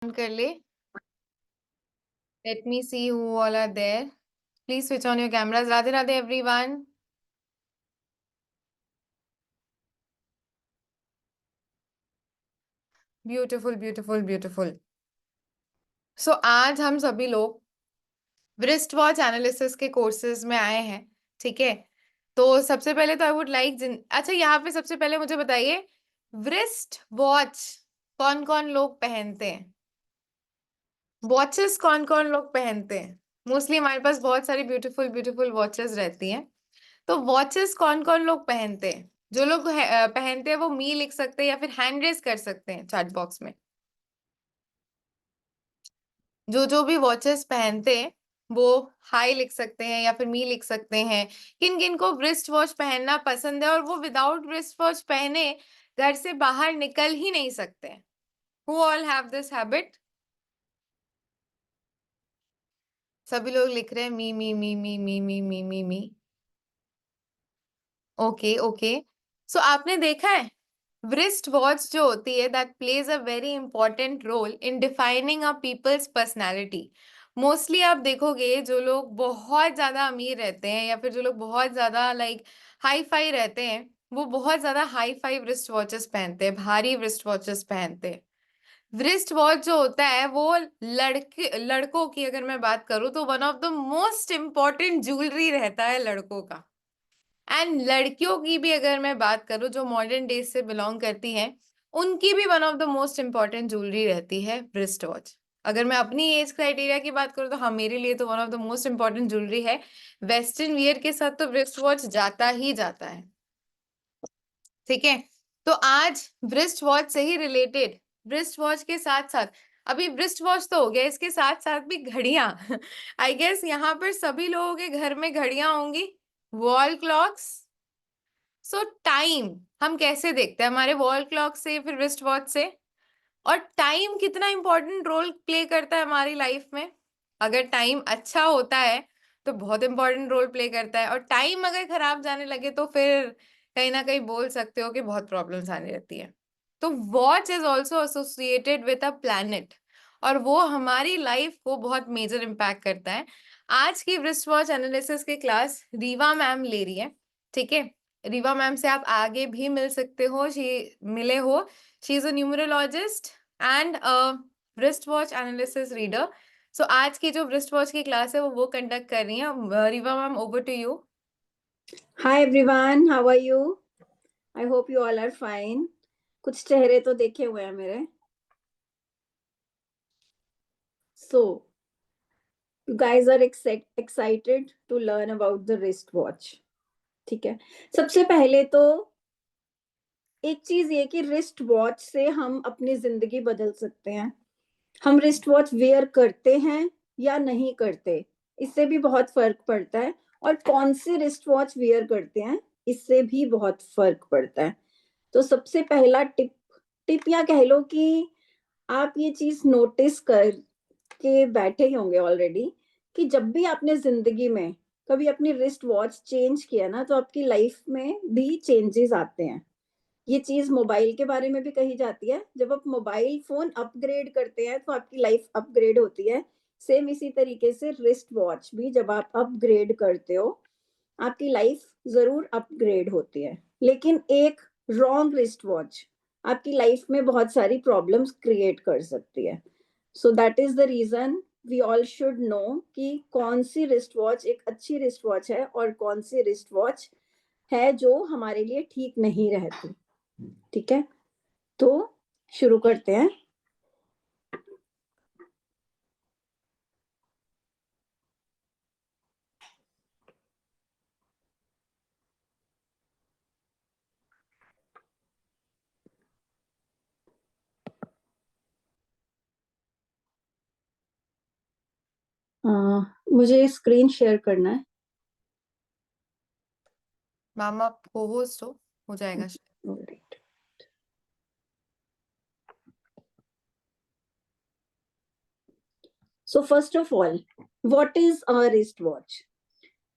कर ले. Let me see who all are there. Please switch on your cameras. Radhe Radhe everyone. Beautiful, beautiful, beautiful. So आज हम सभी लोग wrist watch analysis के courses में आए हैं. ठीक है. तो सबसे पहले तो आई वुड लाइक अच्छा यहाँ पे सबसे पहले मुझे बताइए wrist watch कौन कौन लोग पहनते हैं. वॉचेस कौन कौन लोग पहनते हैं. मोस्टली हमारे पास बहुत सारी ब्यूटीफुल ब्यूटीफुल वॉचेस रहती हैं. तो वॉचेस कौन कौन लोग पहनते हैं. जो लोग पहनते हैं वो मी लिख सकते हैं या फिर हैंड रेज कर सकते हैं चैट बॉक्स में. जो जो भी वॉचेस पहनते हैं वो हाई लिख सकते हैं या फिर मी लिख सकते हैं. किन किन को wrist वॉच पहनना पसंद है और वो विदाउट wrist वॉच पहने घर से बाहर निकल ही नहीं सकते. Who all have this habit? सभी लोग लिख रहे हैं मी मी मी मी मी मी मी मी मी. Okay okay. सो आपने देखा है wrist वॉच जो होती है that plays a very important role in defining a people's personality. Mostly आप देखोगे जो लोग बहुत ज्यादा अमीर रहते हैं या फिर जो लोग बहुत ज्यादा लाइक हाई फाई रहते हैं वो बहुत ज्यादा हाई फाई wrist वॉचेस पहनते हैं, भारी wrist वॉचेस पहनते हैं. wrist वॉच जो होता है वो लड़कों की अगर मैं बात करूं तो one of the most important jewellery रहता है लड़कों का. एंड लड़कियों की भी अगर मैं बात करूं जो मॉडर्न डेज से बिलोंग करती हैं उनकी भी one of the most important jewellery रहती है wrist वॉच. अगर मैं अपनी एज क्राइटेरिया की बात करूं तो हाँ मेरे लिए तो one of the most important jewellery है. वेस्टर्न वियर के साथ तो wrist वॉच जाता ही जाता है. ठीक है. तो आज wrist वॉच से ही रिलेटेड wrist वॉच के साथ साथ अभी wrist वॉच तो हो गया इसके साथ साथ भी घड़ियां. आई गेस यहाँ पर सभी लोगों के घर में घड़ियां होंगी. Wall clocks. सो टाइम हम कैसे देखते हैं हमारे वॉल क्लॉक से फिर wrist वॉच से. और टाइम कितना इंपॉर्टेंट रोल प्ले करता है हमारी लाइफ में. अगर टाइम अच्छा होता है तो बहुत इंपॉर्टेंट रोल प्ले करता है और टाइम अगर खराब जाने लगे तो फिर कहीं ना कहीं बोल सकते हो कि बहुत प्रॉब्लम्स आने रहती है. तो watch is also associated with a planet और वो हमारी लाइफ को बहुत मेजर इम्पैक्ट करता है. आज की wrist वॉच एनालिसिस की क्लास रीवा मैम ले रही है. ठीक है. रीवा मैम से आप आगे भी मिल सकते हो. मिले हो. She is a numerologist and wrist watch analysis reader. So आज की जो wrist वॉच की क्लास है वो कंडक्ट कर रही है. Riva ma'am over to you. Hi everyone, how are you? I hope you all are fine. कुछ चेहरे तो देखे हुए हैं मेरे. So, you guys are excited to learn about the wristwatch. ठीक है. सबसे पहले तो एक चीज ये कि रिस्ट वॉच से हम अपनी जिंदगी बदल सकते हैं. हम रिस्ट वॉच वेयर करते हैं या नहीं करते, इससे भी बहुत फर्क पड़ता है. और कौन सी रिस्ट वॉच वेयर करते हैं इससे भी बहुत फर्क पड़ता है. तो सबसे पहला टिप टिप या कह लो कि आप ये चीज नोटिस कर के बैठे ही होंगे ऑलरेडी कि जब भी आपने जिंदगी में कभी अपनी रिस्ट वॉच चेंज किया ना तो आपकी लाइफ में भी चेंजेस आते हैं. ये चीज मोबाइल के बारे में भी कही जाती है. जब आप मोबाइल फोन अपग्रेड करते हैं तो आपकी लाइफ अपग्रेड होती है. सेम इसी तरीके से रिस्ट वॉच भी जब आप अपग्रेड करते हो आपकी लाइफ जरूर अपग्रेड होती है. लेकिन एक रॉन्ग रिस्ट वॉच आपकी लाइफ में बहुत सारी प्रॉब्लम्स क्रिएट कर सकती है. So that is the reason we all should know कि कौन सी रिस्ट वॉच एक अच्छी रिस्ट वॉच है और कौन सी रिस्ट वॉच है जो हमारे लिए ठीक नहीं रहती. ठीक है. तो शुरू करते हैं. मुझे स्क्रीन शेयर करना है. मैम आप को होस्ट हो जाएगा. So first of all, what is a wrist watch?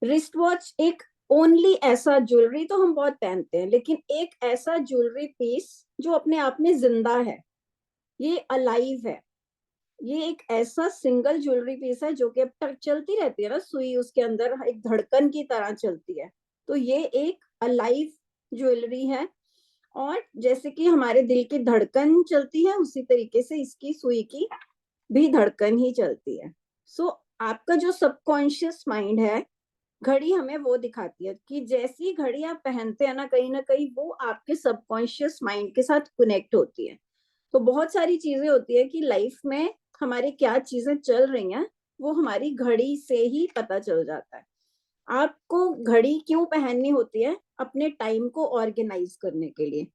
Wrist watch एक ओनली ऐसा ज्वेलरी तो हम बहुत पहनते हैं लेकिन एक ऐसा ज्वेलरी पीस जो अपने आप में जिंदा है. ये अलाइव है. ये एक ऐसा सिंगल ज्वेलरी पीस है जो कि अब तक चलती रहती है ना, सुई उसके अंदर एक धड़कन की तरह चलती है। तो ये एक अलाइव ज्वेलरी है, और जैसे कि हमारे दिल की धड़कन चलती है उसी तरीके से इसकी सुई की भी धड़कन ही चलती है। सो आपका जो सबकॉन्शियस माइंड है, घड़ी हमें वो दिखाती है कि जैसी घड़ी आप पहनते हैं ना कहीं वो आपके सबकॉन्शियस माइंड के साथ कनेक्ट होती है। तो बहुत सारी चीजें होती है कि लाइफ में हमारे क्या चीजें चल रही हैं, वो हमारी घड़ी से ही पता चल जाता है। आपको घड़ी क्यों पहननी होती है? अपने टाइम को ऑर्गेनाइज करने के लिए।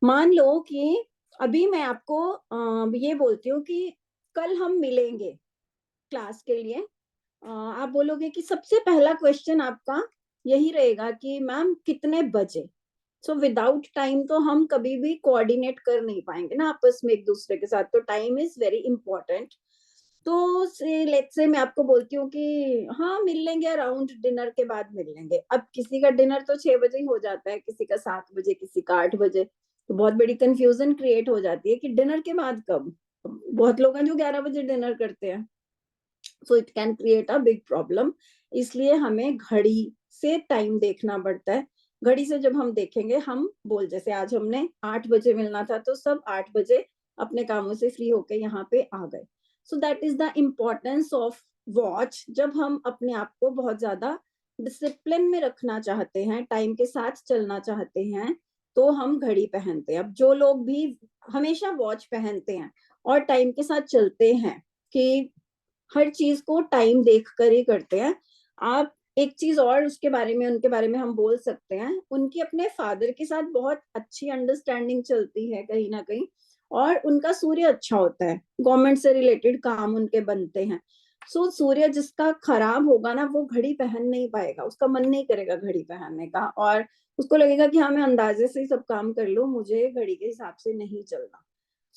मान लो कि अभी मैं आपको ये बोलती हूँ कि कल हम मिलेंगे क्लास के लिए। आप बोलोगे कि सबसे पहला क्वेश्चन आपका यही रहेगा कि मैम कितने बजे? सो विदाउट टाइम तो हम कभी भी कोऑर्डिनेट कर नहीं पाएंगे ना आपस में एक दूसरे के साथ, तो टाइम इज वेरी इंपॉर्टेंट। तो से लेट्स से मैं आपको बोलती हूँ कि हाँ मिल लेंगे, अराउंड डिनर के बाद मिल लेंगे। अब किसी का डिनर तो 6 बजे ही हो जाता है, किसी का 7 बजे, किसी का 8 बजे। तो बहुत बड़ी कंफ्यूजन क्रिएट हो जाती है कि डिनर के बाद कब। बहुत लोग हैं जो 11 बजे डिनर करते हैं, so it can create a big problem. इसलिए हमें घड़ी से टाइम देखना पड़ता है। घड़ी से जब हम देखेंगे, हम बोल जैसे आज हमने 8 बजे मिलना था तो सब 8 बजे अपने कामों से फ्री होके यहाँ पे आ गए। सो that is the importance of watch. जब हम अपने आप को बहुत ज्यादा डिसिप्लिन में रखना चाहते हैं, टाइम के साथ चलना चाहते हैं, तो हम घड़ी पहनते हैं। अब जो लोग भी हमेशा वॉच पहनते हैं और टाइम के साथ चलते हैं कि हर चीज को टाइम देख कर ही करते हैं। आप एक चीज और उसके बारे में, उनके बारे में हम बोल सकते हैं, उनकी अपने फादर के साथ बहुत अच्छी अंडरस्टैंडिंग चलती है कहीं ना कहीं, और उनका सूर्य अच्छा होता है, गवर्नमेंट से रिलेटेड काम उनके बनते हैं। सो सूर्य जिसका खराब होगा ना, वो घड़ी पहन नहीं पाएगा, उसका मन नहीं करेगा घड़ी पहनने का, और उसको लगेगा कि हाँ मैं अंदाजे से ही सब काम कर लूं, मुझे घड़ी के हिसाब से नहीं चलना।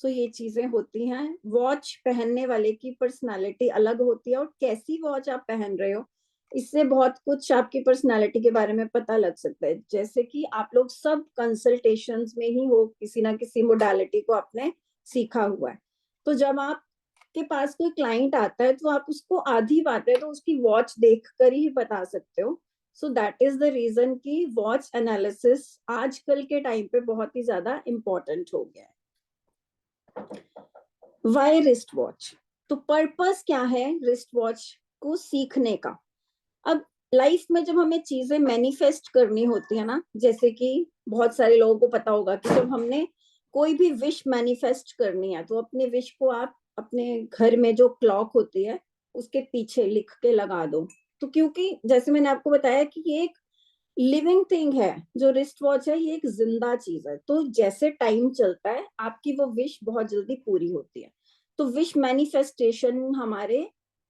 सो ये चीजें होती हैं। वॉच पहनने वाले की पर्सनालिटी अलग होती है, और कैसी वॉच आप पहन रहे हो इससे बहुत कुछ आपकी पर्सनालिटी के बारे में पता लग सकता है। जैसे कि आप लोग सब कंसल्टेशंस में ही हो, किसी ना किसी मोडालिटी को आपने सीखा हुआ है। तो जब आप के पास कोई क्लाइंट आता है तो आप उसको आधी बातें तो उसकी वॉच देख कर ही बता सकते हो। So that is the reason कि वॉच एनालिसिस आजकल के टाइम पे बहुत ही ज्यादा इंपॉर्टेंट हो गया है। Why wrist watch? तो पर्पस क्या है रिस्ट वॉच को सीखने का? अब लाइफ में जब हमें चीजें मैनिफेस्ट करनी होती है ना, जैसे कि बहुत सारे लोगों को पता होगा कि जब हमने कोई भी विश मैनिफेस्ट करनी है तो अपने विश को आप अपने घर में जो क्लॉक होती है उसके पीछे लिख के लगा दो। तो क्योंकि जैसे मैंने आपको बताया कि ये एक लिविंग थिंग है, जो रिस्ट वॉच है ये एक जिंदा चीज है, तो जैसे टाइम चलता है आपकी वो विश बहुत जल्दी पूरी होती है। तो विश मैनिफेस्टेशन हमारे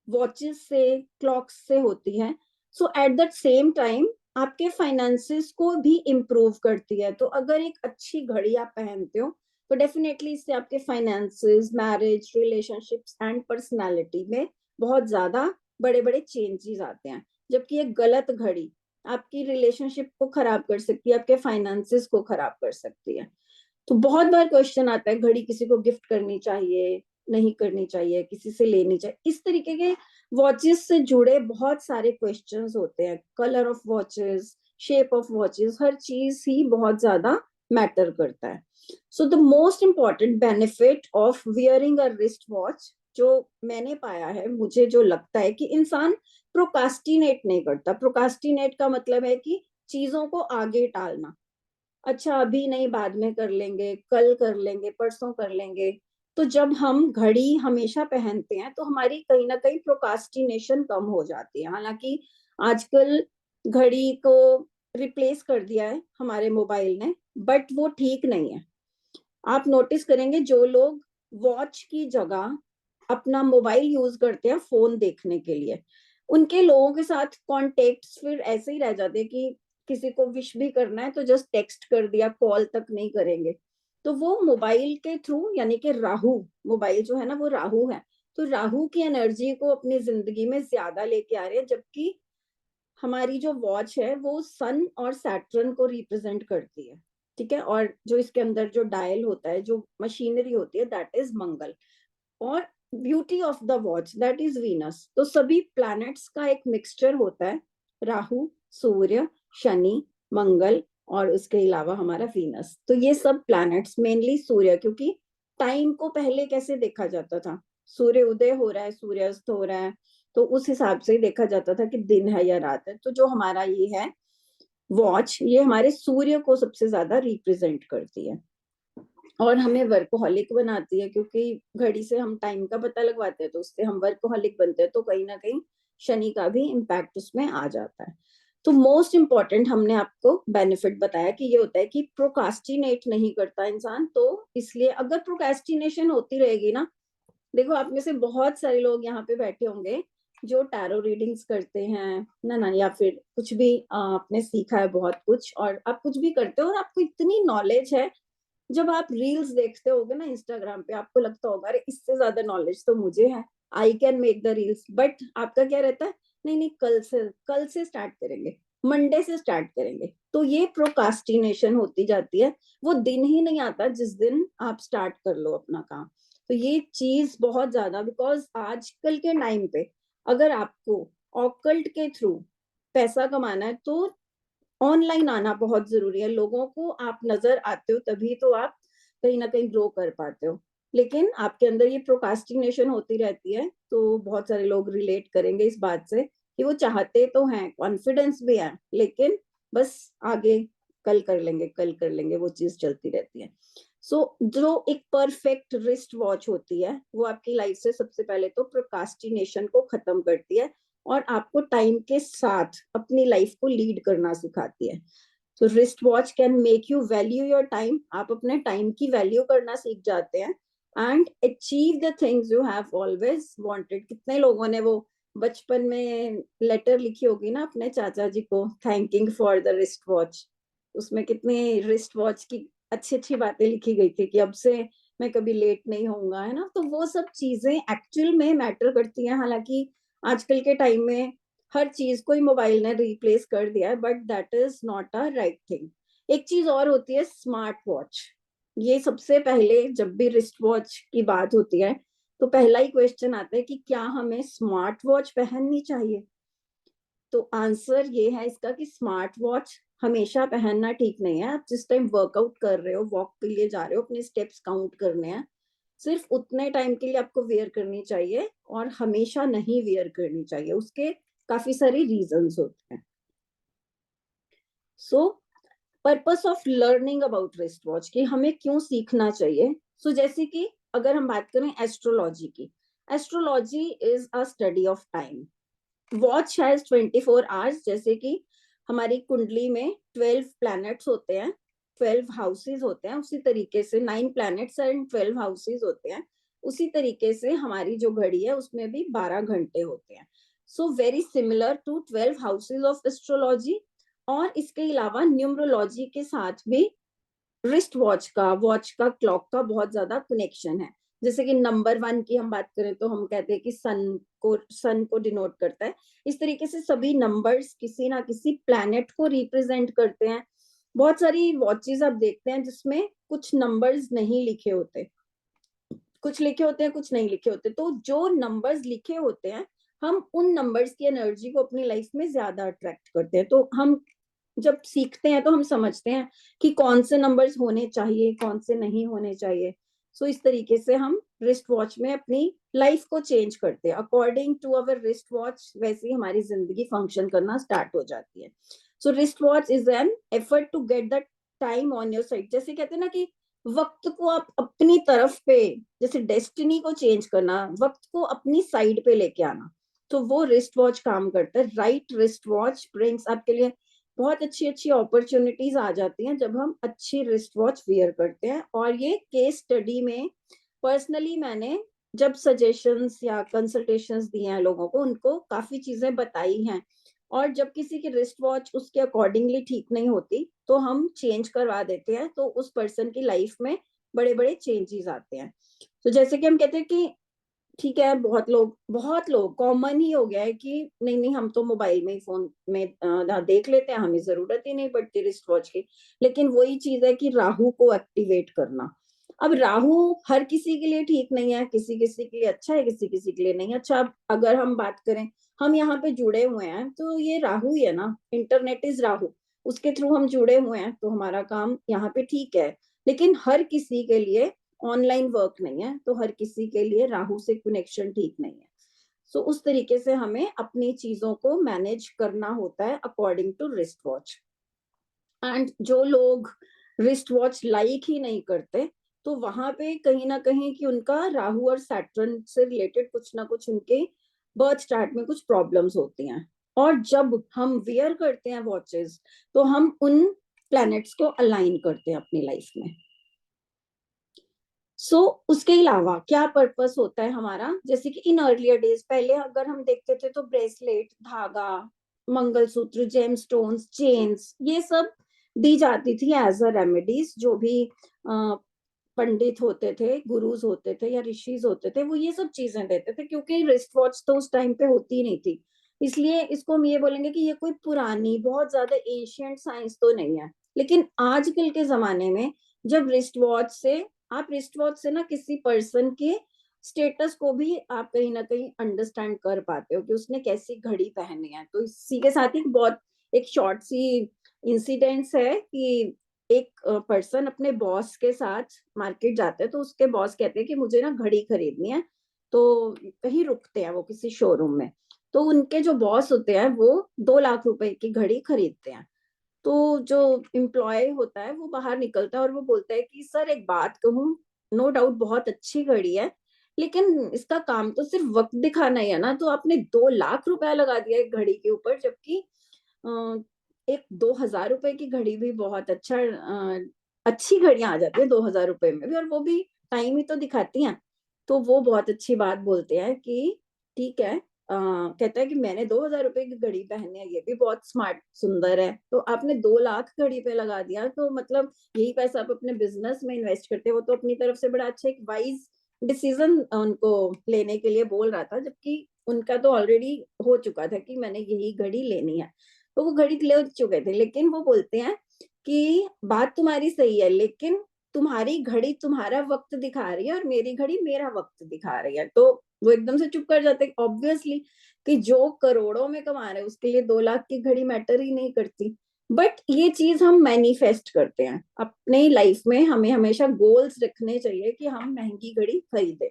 वॉचेस से, क्लॉक्स से होती है। सो एट द सेम टाइम आपके फाइनेंसेस को भी इम्प्रूव करती है। तो अगर एक अच्छी घड़ी आप पहनते हो तो डेफिनेटली इससे आपके finances, marriage, relationships and personality में बहुत ज्यादा बड़े बड़े चेंजेस आते हैं। जबकि एक गलत घड़ी आपकी रिलेशनशिप को खराब कर सकती है, आपके फाइनेंसेस को खराब कर सकती है। तो बहुत बार क्वेश्चन आता है घड़ी किसी को गिफ्ट करनी चाहिए, नहीं करनी चाहिए, किसी से लेनी चाहिए, इस तरीके के वॉचेस से जुड़े बहुत सारे क्वेश्चंस होते हैं। Colour of watches, shape of watches, हर चीज ही बहुत ज्यादा मैटर करता है। So the most important benefit of wearing a wrist watch, जो मैंने पाया है, मुझे जो लगता है कि इंसान प्रोकास्टिनेट नहीं करता। प्रोकास्टिनेट का मतलब है कि चीजों को आगे टालना। अच्छा अभी नहीं, बाद में कर लेंगे, कल कर लेंगे, परसों कर लेंगे। तो जब हम घड़ी हमेशा पहनते हैं तो हमारी कहीं ना कहीं प्रोकास्टिनेशन कम हो जाती है। हालांकि आजकल घड़ी को रिप्लेस कर दिया है हमारे मोबाइल ने, बट वो ठीक नहीं है। आप नोटिस करेंगे जो लोग वॉच की जगह अपना मोबाइल यूज करते हैं फोन देखने के लिए, उनके लोगों के साथ कॉन्टेक्ट्स फिर ऐसे ही रह जाते हैं कि किसी को विश भी करना है तो जस्ट टेक्स्ट कर दिया, कॉल तक नहीं करेंगे। तो वो मोबाइल के थ्रू, यानी कि राहु, मोबाइल जो है ना वो राहु है, तो राहु की एनर्जी को अपनी जिंदगी में ज्यादा लेके आ रहे हैं। जबकि हमारी जो वॉच है वो सन और सैटर्न को रिप्रेजेंट करती है, ठीक है, और जो इसके अंदर जो डायल होता है, जो मशीनरी होती है, दैट इज मंगल। और beauty of the watch that is Venus. तो सभी प्लैनेट्स का एक मिक्सचर होता है, राहु, सूर्य, शनि, मंगल और उसके अलावा हमारा वीनस। तो ये सब प्लैनेट्स, मेनली सूर्य, क्योंकि टाइम को पहले कैसे देखा जाता था, सूर्य उदय हो रहा है, सूर्यास्त हो रहा है, तो उस हिसाब से देखा जाता था कि दिन है या रात है। तो जो हमारा ये है वॉच, ये हमारे सूर्य को सबसे ज्यादा रिप्रेजेंट करती है और हमें वर्कोहॉलिक बनाती है, क्योंकि घड़ी से हम टाइम का पता लगवाते हैं तो उससे हम वर्कोहॉलिक बनते हैं। तो कहीं ना कहीं शनि का भी इम्पैक्ट उसमें आ जाता है। तो मोस्ट इम्पॉर्टेंट हमने आपको बेनिफिट बताया कि ये होता है कि प्रोकास्टिनेट नहीं करता इंसान। तो इसलिए अगर प्रोकास्टिनेशन होती रहेगी ना, देखो आप में से बहुत सारे लोग यहाँ पे बैठे होंगे जो टैरो रीडिंग्स करते हैं ना या फिर कुछ भी आपने सीखा है बहुत कुछ, और आप कुछ भी करते हो और आपको इतनी नॉलेज है, जब आप रील्स देखते होगे ना इंस्टाग्राम पे, आपको लगता होगा अरे इससे ज्यादा नॉलेज तो मुझे है, I can make the reels. But आपका क्या रहता है, नहीं नहीं कल से स्टार्ट करेंगे, मंडे से स्टार्ट करेंगे। तो ये प्रोकास्टिनेशन होती जाती है, वो दिन ही नहीं आता जिस दिन आप स्टार्ट कर लो अपना काम। तो ये चीज बहुत ज्यादा, बिकॉज आजकल के टाइम पे अगर आपको ऑकल्ट के थ्रू पैसा कमाना है तो ऑनलाइन आना बहुत जरूरी है। लोगों को आप नजर आते हो तभी तो आप कहीं ना कहीं ग्रो कर पाते हो। लेकिन आपके अंदर ये प्रोकास्टिनेशन होती रहती है, तो बहुत सारे लोग रिलेट करेंगे इस बात से कि वो चाहते तो हैं, कॉन्फिडेंस भी है, लेकिन बस आगे कल कर लेंगे, वो चीज चलती रहती है। सो जो एक परफेक्ट रिस्ट वॉच होती है वो आपकी लाइफ से सबसे पहले तो प्रोकास्टिनेशन को खत्म करती है और आपको टाइम के साथ अपनी लाइफ को लीड करना सिखाती है। तो wrist watch can make you value your time, आप अपने टाइम की वैल्यू करना सीख जाते हैं and achieve the things you have always wanted. कितने लोगों ने वो बचपन में लेटर लिखी होगी ना अपने चाचा जी को, thanking for the wrist watch, उसमें कितनी रिस्ट वॉच की अच्छी अच्छी बातें लिखी गई थी कि अब से मैं कभी लेट नहीं होऊंगा, है ना। तो वो सब चीजें एक्चुअल में मैटर करती हैं। हालांकि आजकल के टाइम में हर चीज को ही मोबाइल ने रिप्लेस कर दिया है, but that is not a right thing. एक चीज और होती है स्मार्ट वॉच। ये सबसे पहले जब भी रिस्ट वॉच की बात होती है तो पहला ही क्वेश्चन आता है कि क्या हमें स्मार्ट वॉच पहननी चाहिए। तो आंसर ये है इसका कि स्मार्ट वॉच हमेशा पहनना ठीक नहीं है। आप जिस टाइम वर्कआउट कर रहे हो, वॉक के लिए जा रहे हो, अपने स्टेप्स काउंट करने हैं, सिर्फ उतने टाइम के लिए आपको वेयर करनी चाहिए और हमेशा नहीं वेयर करनी चाहिए। उसके काफी सारे रीजंस होते हैं। सो purpose of learning about wrist watch कि हमें क्यों सीखना चाहिए। सो जैसे कि अगर हम बात करें एस्ट्रोलॉजी की, astrology is a study of time. Watch has 24 hours. जैसे कि हमारी कुंडली में 12 प्लैनेट्स होते हैं, 12 हाउसेज होते हैं, उसी तरीके से 9 प्लैनेट्स एंड 12 हाउसेज होते हैं। उसी तरीके से हमारी जो घड़ी है उसमें भी 12 घंटे होते हैं। So very similar to 12 houses of astrology. और इसके अलावा न्यूमरोलॉजी के साथ भी रिस्ट वॉच का क्लॉक का बहुत ज्यादा कनेक्शन है। जैसे कि नंबर 1 की हम बात करें तो हम कहते हैं कि सन को डिनोट करता है। इस तरीके से सभी नंबर्स किसी ना किसी प्लैनेट को रिप्रेजेंट करते हैं। बहुत सारी वॉचेस आप देखते हैं जिसमें कुछ नंबर्स नहीं लिखे होते, कुछ लिखे होते हैं, कुछ नहीं लिखे होते। तो जो नंबर्स लिखे होते हैं, हम उन नंबर्स की एनर्जी को अपनी लाइफ में ज्यादा अट्रैक्ट करते हैं। तो हम जब सीखते हैं तो हम समझते हैं कि कौन से नंबर्स होने चाहिए, कौन से नहीं होने चाहिए। सो इस तरीके से हम रिस्ट वॉच में अपनी लाइफ को चेंज करते हैं। According to our wrist watch वैसे ही हमारी जिंदगी फंक्शन करना स्टार्ट हो जाती है। So wrist watch is an effort to get the time on your side. जैसे कहते हैं ना कि वक्त को आप अपनी तरफ पे, जैसे डेस्टिनी को चेंज करना, वक्त को अपनी साइड पे लेके आना, तो वो रिस्ट वॉच काम करता है। राइट रिस्ट वॉच ब्रिंग्स आपके लिए बहुत अच्छी अच्छी अपॉर्चुनिटीज आ जाती हैं जब हम अच्छी रिस्ट वॉच वेयर करते हैं। और ये केस स्टडी में पर्सनली मैंने जब सजेशंस या कंसल्टेशंस दिए हैं लोगों को, उनको काफी चीजें बताई हैं। और जब किसी की रिस्ट वॉच उसके अकॉर्डिंगली ठीक नहीं होती तो हम चेंज करवा देते हैं, तो उस पर्सन की लाइफ में बड़े बड़े चेंजेस आते हैं। तो जैसे कि हम कहते हैं कि ठीक है, बहुत लोग कॉमन ही हो गया है कि नहीं नहीं हम तो मोबाइल में ही फोन में देख लेते हैं, हमें जरूरत ही नहीं पड़ती रिस्ट वॉच की। लेकिन वही चीज है कि राहु को एक्टिवेट करना, अब राहु हर किसी के लिए ठीक नहीं है, किसी किसी के लिए अच्छा है, किसी किसी के लिए नहीं अच्छा। अब अगर हम बात करें, हम यहाँ पे जुड़े हुए हैं तो ये राहु ही है ना, इंटरनेट इज राहु, उसके थ्रू हम जुड़े हुए हैं तो हमारा काम यहाँ पे ठीक है। लेकिन हर किसी के लिए ऑनलाइन वर्क नहीं है, तो हर किसी के लिए राहु से कनेक्शन ठीक नहीं है। सो उस तरीके से हमें अपनी चीजों को मैनेज करना होता है according to wrist watch. And जो लोग रिस्ट वॉच लाइक ही नहीं करते, तो वहां पे कहीं ना कहीं कि उनका राहु और सैटर्न से रिलेटेड कुछ ना कुछ उनके बर्थ चार्ट में कुछ प्रॉब्लम्स होती हैं। और जब हम वेयर करते हैं वॉचेस, तो हम उन प्लैनेट्स को अलाइन करते हैं अपनी लाइफ में। उसके अलावा क्या पर्पस होता है हमारा, जैसे कि इन अर्लियर डेज पहले अगर हम देखते थे तो ब्रेसलेट, धागा, मंगलसूत्र, जेम स्टोन्स, चेन्स, ये सब दी जाती थी एज अ रेमेडीज। जो भी पंडित होते थे, गुरुज होते थे या ऋषिज होते थे, वो ये सब चीजें देते थे, क्योंकि रिस्ट वॉच तो उस टाइम पे होती ही नहीं थी। इसलिए इसको हम ये बोलेंगे कि ये कोई पुरानी बहुत ज्यादा एशियंट साइंस तो नहीं है। लेकिन आजकल के जमाने में जब रिस्ट वॉच से, आप रिस्ट वॉच से ना किसी पर्सन के स्टेटस को भी आप कहीं ना कहीं अंडरस्टैंड कर पाते हो कि उसने कैसी घड़ी पहनी है। तो इसी के साथ ही बहुत एक शॉर्ट सी इंसिडेंट्स है कि एक पर्सन अपने बॉस के साथ मार्केट जाते हैं, तो उसके बॉस कहते हैं कि मुझे ना घड़ी खरीदनी है। तो कहीं रुकते हैं वो किसी शोरूम में, तो उनके जो बॉस होते हैं वो 2 लाख रुपए की घड़ी खरीदते हैं। तो जो एम्प्लॉय होता है वो बाहर निकलता है और वो बोलता है कि सर एक बात कहूँ, नो डाउट बहुत अच्छी घड़ी है, लेकिन इसका काम तो सिर्फ वक्त दिखाना ही है ना, तो आपने 2 लाख रुपया लगा दिया एक घड़ी के ऊपर। जबकि एक 2 हजार रुपए की घड़ी भी बहुत अच्छी घड़ियां आ जाती है 2 हजार रुपए में भी, और वो भी टाइम ही तो दिखाती हैं। तो वो बहुत अच्छी बात बोलते हैं कि ठीक है, कहता है कि मैंने 2 हजार रुपए की घड़ी पहनी है, ये भी बहुत स्मार्ट सुंदर है। तो आपने 2 लाख घड़ी पे लगा दिया, तो मतलब यही पैसा आप अपने बिजनेस में इन्वेस्ट करते हो। वो तो अपनी तरफ से बड़ा अच्छा एक वाइज डिसीजन उनको लेने के लिए बोल रहा था, जबकि उनका तो ऑलरेडी हो चुका था कि मैंने यही घड़ी लेनी है। तो वो घड़ी ले चुके थे, लेकिन वो बोलते हैं कि बात तुम्हारी सही है, लेकिन तुम्हारी घड़ी तुम्हारा वक्त दिखा रही है और मेरी घड़ी मेरा वक्त दिखा रही है। तो वो एकदम से चुप कर जाते, ऑब्वियसली कि जो करोड़ों में कमा रहे हैं उसके लिए 2 लाख की घड़ी मैटर ही नहीं करती। बट ये चीज हम मैनिफेस्ट करते हैं अपने लाइफ में। हमें हमेशा गोल्स रखने चाहिए कि हम महंगी घड़ी खरीदे,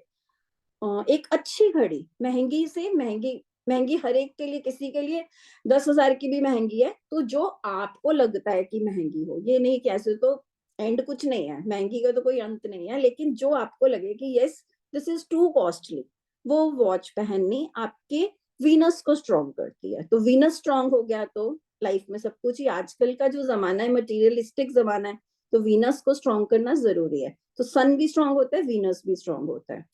एक अच्छी घड़ी, महंगी से महंगी, महंगी हर एक के लिए, किसी के लिए 10 हजार की भी महंगी है। तो जो आपको लगता है कि महंगी हो, ये नहीं कि ऐसे तो एंड कुछ नहीं है, महंगी का तो कोई अंत नहीं है, लेकिन जो आपको लगे कि yes this is to costly, वो वॉच पहननी आपके वीनस को स्ट्रॉन्ग करती है। तो वीनस स्ट्रॉन्ग हो गया तो लाइफ में सब कुछ ही, आजकल का जो जमाना है मटीरियलिस्टिक जमाना है, तो वीनस को स्ट्रॉन्ग करना जरूरी है। तो सन भी स्ट्रॉन्ग होता है, वीनस भी स्ट्रॉन्ग होता है।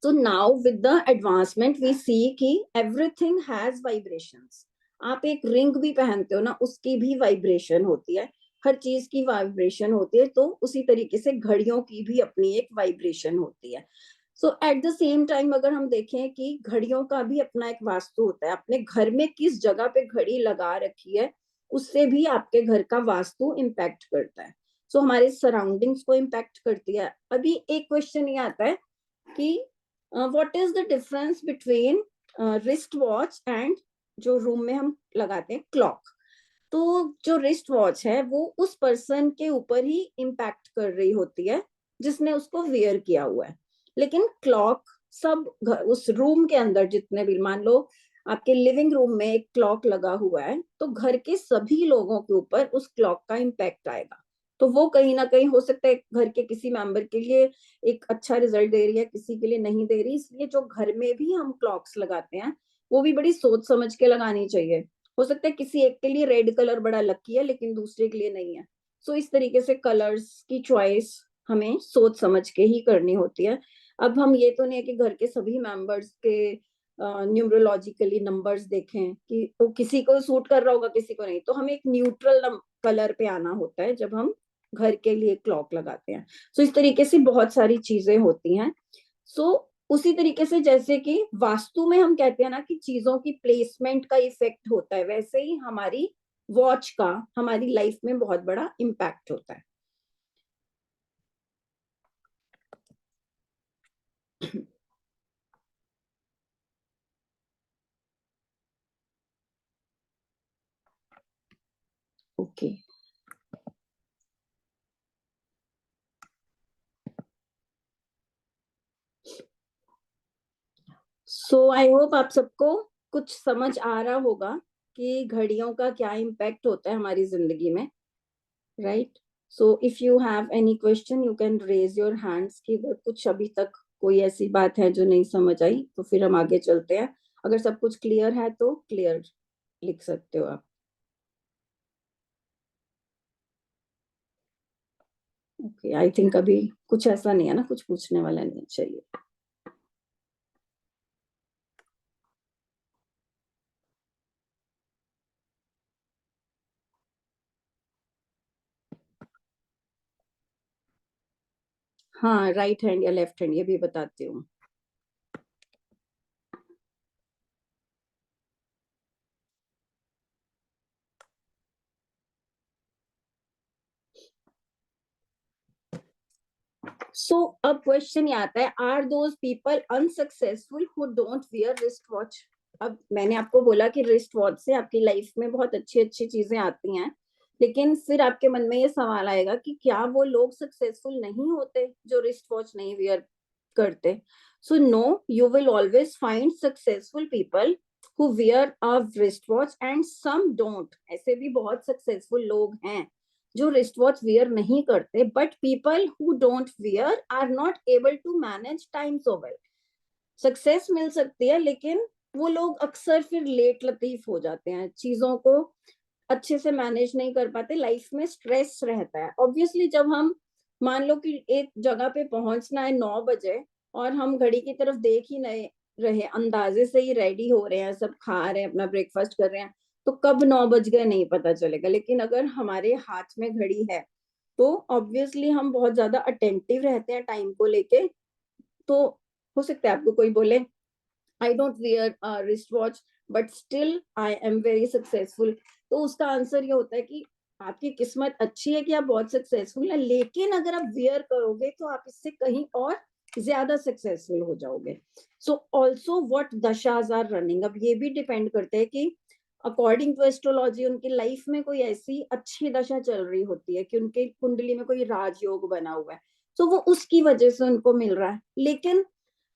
So now with the advancement we see कि everything has vibrations। आप एक रिंग भी पहनते हो ना, उसकी भी वाइब्रेशन होती है, हर चीज की वाइब्रेशन होती है। तो उसी तरीके से घड़ियों की भी अपनी एक वाइब्रेशन होती है। सो एट द सेम टाइम अगर हम देखें कि घड़ियों का भी अपना एक वास्तु होता है, अपने घर में किस जगह पे घड़ी लगा रखी है उससे भी आपके घर का वास्तु इम्पैक्ट करता है। सो हमारे सराउंडिंग्स को इम्पैक्ट करती है। अभी एक क्वेश्चन ये आता है कि what is the difference between wrist watch and जो रूम में हम लगाते हैं क्लॉक। तो जो रिस्ट वॉच है वो उस पर्सन के ऊपर ही इम्पैक्ट कर रही होती है जिसने उसको वेयर किया हुआ है। लेकिन क्लॉक सब उस रूम के अंदर जितने भी, मान लो आपके लिविंग रूम में एक क्लॉक लगा हुआ है, तो घर के सभी लोगों के ऊपर उस क्लॉक का इम्पैक्ट आएगा। तो वो कहीं ना कहीं हो सकता है घर के किसी मेंबर के लिए एक अच्छा रिजल्ट दे रही है, किसी के लिए नहीं दे रही। इसलिए जो घर में भी हम क्लॉक्स लगाते हैं वो भी बड़ी सोच समझ के लगानी चाहिए। हो सकता है किसी एक के लिए रेड कलर बड़ा लकी है लेकिन दूसरे के लिए नहीं है। सो इस तरीके से कलर्स की चॉइस हमें सोच समझ के ही करनी होती है। अब हम ये तो नहीं है कि घर के सभी मेंबर्स के न्यूमरोलॉजिकली नंबर्स देखें कि वो किसी को सूट कर रहा होगा किसी को नहीं। तो हमें एक न्यूट्रल कलर पे आना होता है जब हम घर के लिए क्लॉक लगाते हैं। सो इस तरीके से बहुत सारी चीजें होती हैं। सो उसी तरीके से जैसे कि वास्तु में हम कहते हैं ना कि चीजों की प्लेसमेंट का इफेक्ट होता है, वैसे ही हमारी वॉच का हमारी लाइफ में बहुत बड़ा इम्पैक्ट होता है। ओके, सो आई होप आप सबको कुछ समझ आ रहा होगा कि घड़ियों का क्या इम्पैक्ट होता है हमारी जिंदगी में, right? So if you have any question you can raise your hands कि अगर कुछ अभी तक कोई ऐसी बात है जो नहीं समझ आई तो फिर हम आगे चलते हैं। अगर सब कुछ क्लियर है तो क्लियर लिख सकते हो आप। ओके, आई थिंक अभी कुछ ऐसा नहीं है ना, कुछ पूछने वाला नहीं है, चलिए। हाँ, राइट हैंड या लेफ्ट हैंड ये भी बताती हूँ। सो अब क्वेश्चन ये आता है, are those people unsuccessful who don't wear wrist watch? अब मैंने आपको बोला कि रिस्ट वॉच से आपकी लाइफ में बहुत अच्छी अच्छी चीजें आती हैं, लेकिन फिर आपके मन में ये सवाल आएगा कि क्या वो लोग सक्सेसफुल नहीं होते जो रिस्ट वॉच नहीं वियर करते? So no, you will always find successful people who wear a wrist watch and some don't. ऐसे भी बहुत सक्सेसफुल लोग हैं जो रिस्ट वॉच वियर नहीं करते, but people who don't wear are not able to manage time so well. Success मिल सकती है लेकिन वो लोग अक्सर फिर लेट लतीफ हो जाते हैं, चीजों को अच्छे से मैनेज नहीं कर पाते, लाइफ में स्ट्रेस रहता है। ऑब्वियसली जब हम मान लो कि एक जगह पे पहुंचना है 9 बजे और हम घड़ी की तरफ देख ही नहीं रहे, अंदाजे से ही रेडी हो रहे हैं, सब खा रहे हैं, अपना ब्रेकफास्ट कर रहे हैं, तो कब 9 बज गए नहीं पता चलेगा। लेकिन अगर हमारे हाथ में घड़ी है तो ऑब्वियसली हम बहुत ज्यादा अटेंटिव रहते हैं टाइम को लेके। तो हो सकता है आपको कोई बोले I don't wear wrist watch but still I am very successful, तो उसका आंसर ये होता है कि आपकी किस्मत अच्छी है कि आप बहुत सक्सेसफुल है, लेकिन अगर आप वियर करोगे तो आप इससे कहीं और ज्यादा सक्सेसफुल हो जाओगे। सो ऑल्सो व्हाट दशाज आर रनिंग, अब ये भी डिपेंड करते हैं कि अकॉर्डिंग टू एस्ट्रोलॉजी उनकी लाइफ में कोई ऐसी अच्छी दशा चल रही होती है कि उनके कुंडली में कोई राजयोग बना हुआ है, तो वो उसकी वजह से उनको मिल रहा है। लेकिन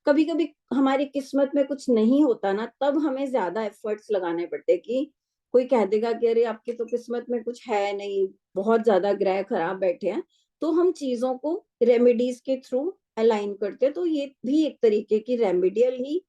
कभी कभी हमारी किस्मत में कुछ नहीं होता ना, तब हमें ज्यादा एफर्ट्स लगाने पड़ते कि कोई कह देगा कि अरे आपकी तो किस्मत में कुछ है नहीं, बहुत ज्यादा ग्रह खराब बैठे हैं, तो हम चीजों को रेमेडीज के थ्रू अलाइन करते हैं। तो ये भी एक तरीके की रेमेडियल ही,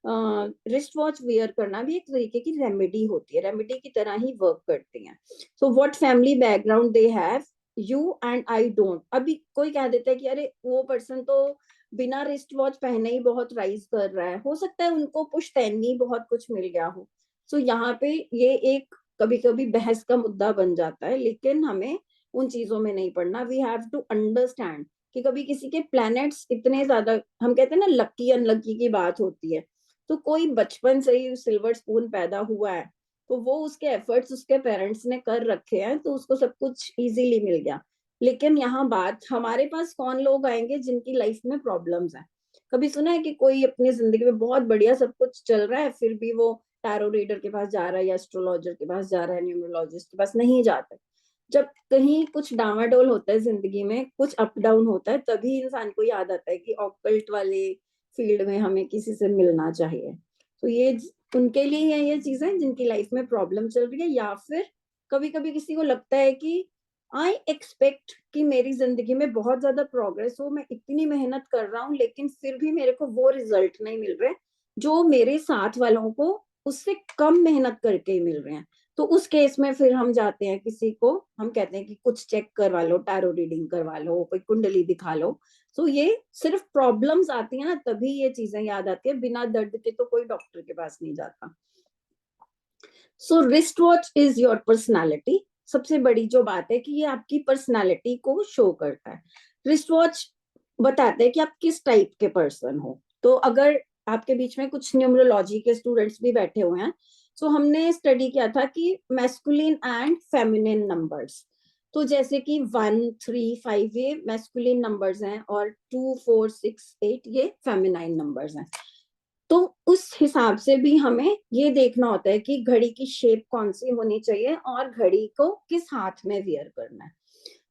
रिस्ट वॉच वियर करना भी एक तरीके की रेमेडी होती है, रेमेडी की तरह ही वर्क करती हैं। So what family background they have, you and I don't. अभी कोई कह देता है कि अरे वो पर्सन तो बिना रिस्ट वॉच पहने ही बहुत राइज कर रहा है, हो सकता है उनको पुश्तैनी बहुत कुछ मिल गया हो। सो यहाँ पे ये एक कभी कभी बहस का मुद्दा बन जाता है, लेकिन हमें उन चीजों में नहीं पड़ना। वी हैव टू अंडरस्टैंड कि कभी किसी के प्लैनेट्स इतने ज्यादा, हम कहते हैं ना लकी अनलकी की बात होती है, तो कोई बचपन से ही सिल्वर स्पून पैदा हुआ है तो वो उसके एफर्ट्स उसके पेरेंट्स ने कर रखे हैं तो उसको सब कुछ इजीली मिल गया। लेकिन यहाँ बात, हमारे पास कौन लोग आएंगे जिनकी लाइफ में प्रॉब्लम्स हैं? कभी सुना है कि कोई अपनी जिंदगी में बहुत बढ़िया सब कुछ चल रहा है फिर भी वो टैरो रीडर के पास जा रहा है या एस्ट्रोलॉजर के पास जा रहा है, न्यूमरोलॉजिस्ट के पास नहीं जाता? जब कहीं कुछ डामाडोल होता है जिंदगी में, कुछ अप डाउन होता है, तभी इंसान को याद आता है कि ऑकल्ट वाले फील्ड में हमें किसी से मिलना चाहिए। तो ये उनके लिए है ये चीजें जिनकी लाइफ में प्रॉब्लम चल रही है, या फिर कभी कभी किसी को लगता है कि आई एक्सपेक्ट कि मेरी जिंदगी में बहुत ज्यादा प्रोग्रेस हो, मैं इतनी मेहनत कर रहा हूँ लेकिन फिर भी मेरे को वो रिजल्ट नहीं मिल रहे जो मेरे साथ वालों को उससे कम मेहनत करके ही मिल रहे हैं। तो उस केस में फिर हम जाते हैं किसी को, हम कहते हैं कि कुछ चेक करवा लो, टैरो रीडिंग करवा लो, कोई कुंडली दिखा लो। तो ये सिर्फ प्रॉब्लम्स आती है ना तभी ये चीजें याद आती है, बिना दर्द के तो कोई डॉक्टर के पास नहीं जाता। So wrist watch is your personality. सबसे बड़ी जो बात है कि ये आपकी पर्सनालिटी को शो करता है। रिस्ट वॉच बताता है कि आप किस टाइप के पर्सन हो। तो अगर आपके बीच में कुछ न्यूमरोलॉजी के स्टूडेंट्स भी बैठे हुए हैं, तो हमने स्टडी किया था कि मैस्कुलिन एंड फेमिनिन नंबर्स, तो जैसे कि 1, 3, 5 ये मैस्कुलिन नंबर्स हैं और 2, 4, 6, 8 ये फेमिनाइन नंबर्स हैं। तो उस हिसाब से भी हमें ये देखना होता है कि घड़ी की शेप कौन सी होनी चाहिए और घड़ी को किस हाथ में वियर करना है।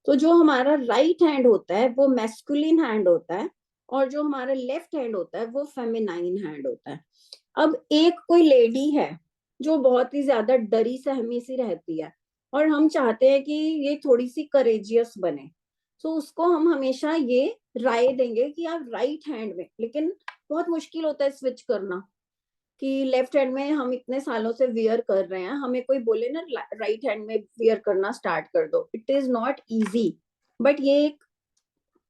तो जो हमारा राइट हैंड होता है वो मैस्कुलिन हैंड होता है और जो हमारा लेफ्ट हैंड होता है वो फेमिनाइन हैंड होता है। अब एक कोई लेडी है जो बहुत ही ज्यादा डरी सहमी सी रहती है और हम चाहते हैं कि ये थोड़ी सी करेजियस बने, तो उसको हम हमेशा ये राय देंगे कि आप राइट हैंड में, लेकिन बहुत मुश्किल होता है स्विच करना कि लेफ्ट हैंड में हम इतने सालों से वियर कर रहे हैं, हमें कोई बोले ना राइट हैंड में वियर करना स्टार्ट कर दो, it is not easy. But ये एक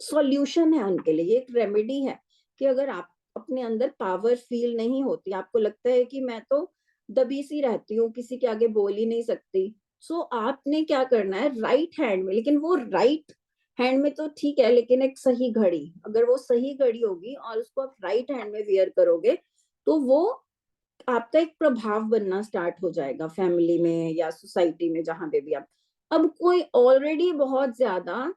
सॉल्यूशन है उनके लिए, ये एक रेमेडी है कि अगर आप अपने अंदर पावर फील नहीं होती, आपको लगता है कि मैं तो दबी सी रहती हूँ, किसी के आगे बोल ही नहीं सकती, सो आपने क्या करना है राइट हैंड में, लेकिन वो राइट हैंड में तो ठीक है, लेकिन एक सही घड़ी, अगर वो सही घड़ी होगी और उसको आप राइट हैंड में वियर करोगे तो वो आपका एक प्रभाव बनना स्टार्ट हो जाएगा फैमिली में या सोसाइटी में, जहां पे भी आप। अब कोई ऑलरेडी बहुत ज्यादा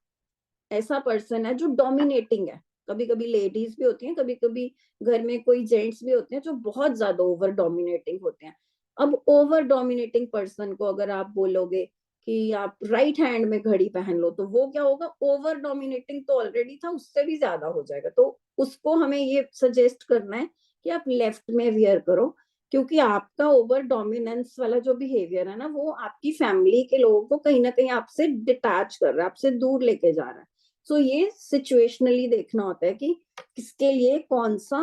ऐसा पर्सन है जो डोमिनेटिंग है, कभी कभी लेडीज भी होती हैं, कभी कभी घर में कोई जेंट्स भी होते हैं जो बहुत ज्यादा ओवर डोमिनेटिंग होते हैं। अब ओवर डोमिनेटिंग पर्सन को अगर आप बोलोगे कि आप राइट हैंड में घड़ी पहन लो, तो वो क्या होगा, ओवर डोमिनेटिंग तो ऑलरेडी था, उससे भी ज्यादा हो जाएगा। तो उसको हमें ये सजेस्ट करना है कि आप लेफ्ट में वियर करो, क्योंकि आपका ओवर डोमिनेंस वाला जो बिहेवियर है ना, वो आपकी फैमिली के लोगों को कहीं ना कहीं आपसे डिटैच कर रहा है, आपसे दूर लेके जा रहा है। सो ये सिचुएशनली देखना होता है कि किसके लिए कौन सा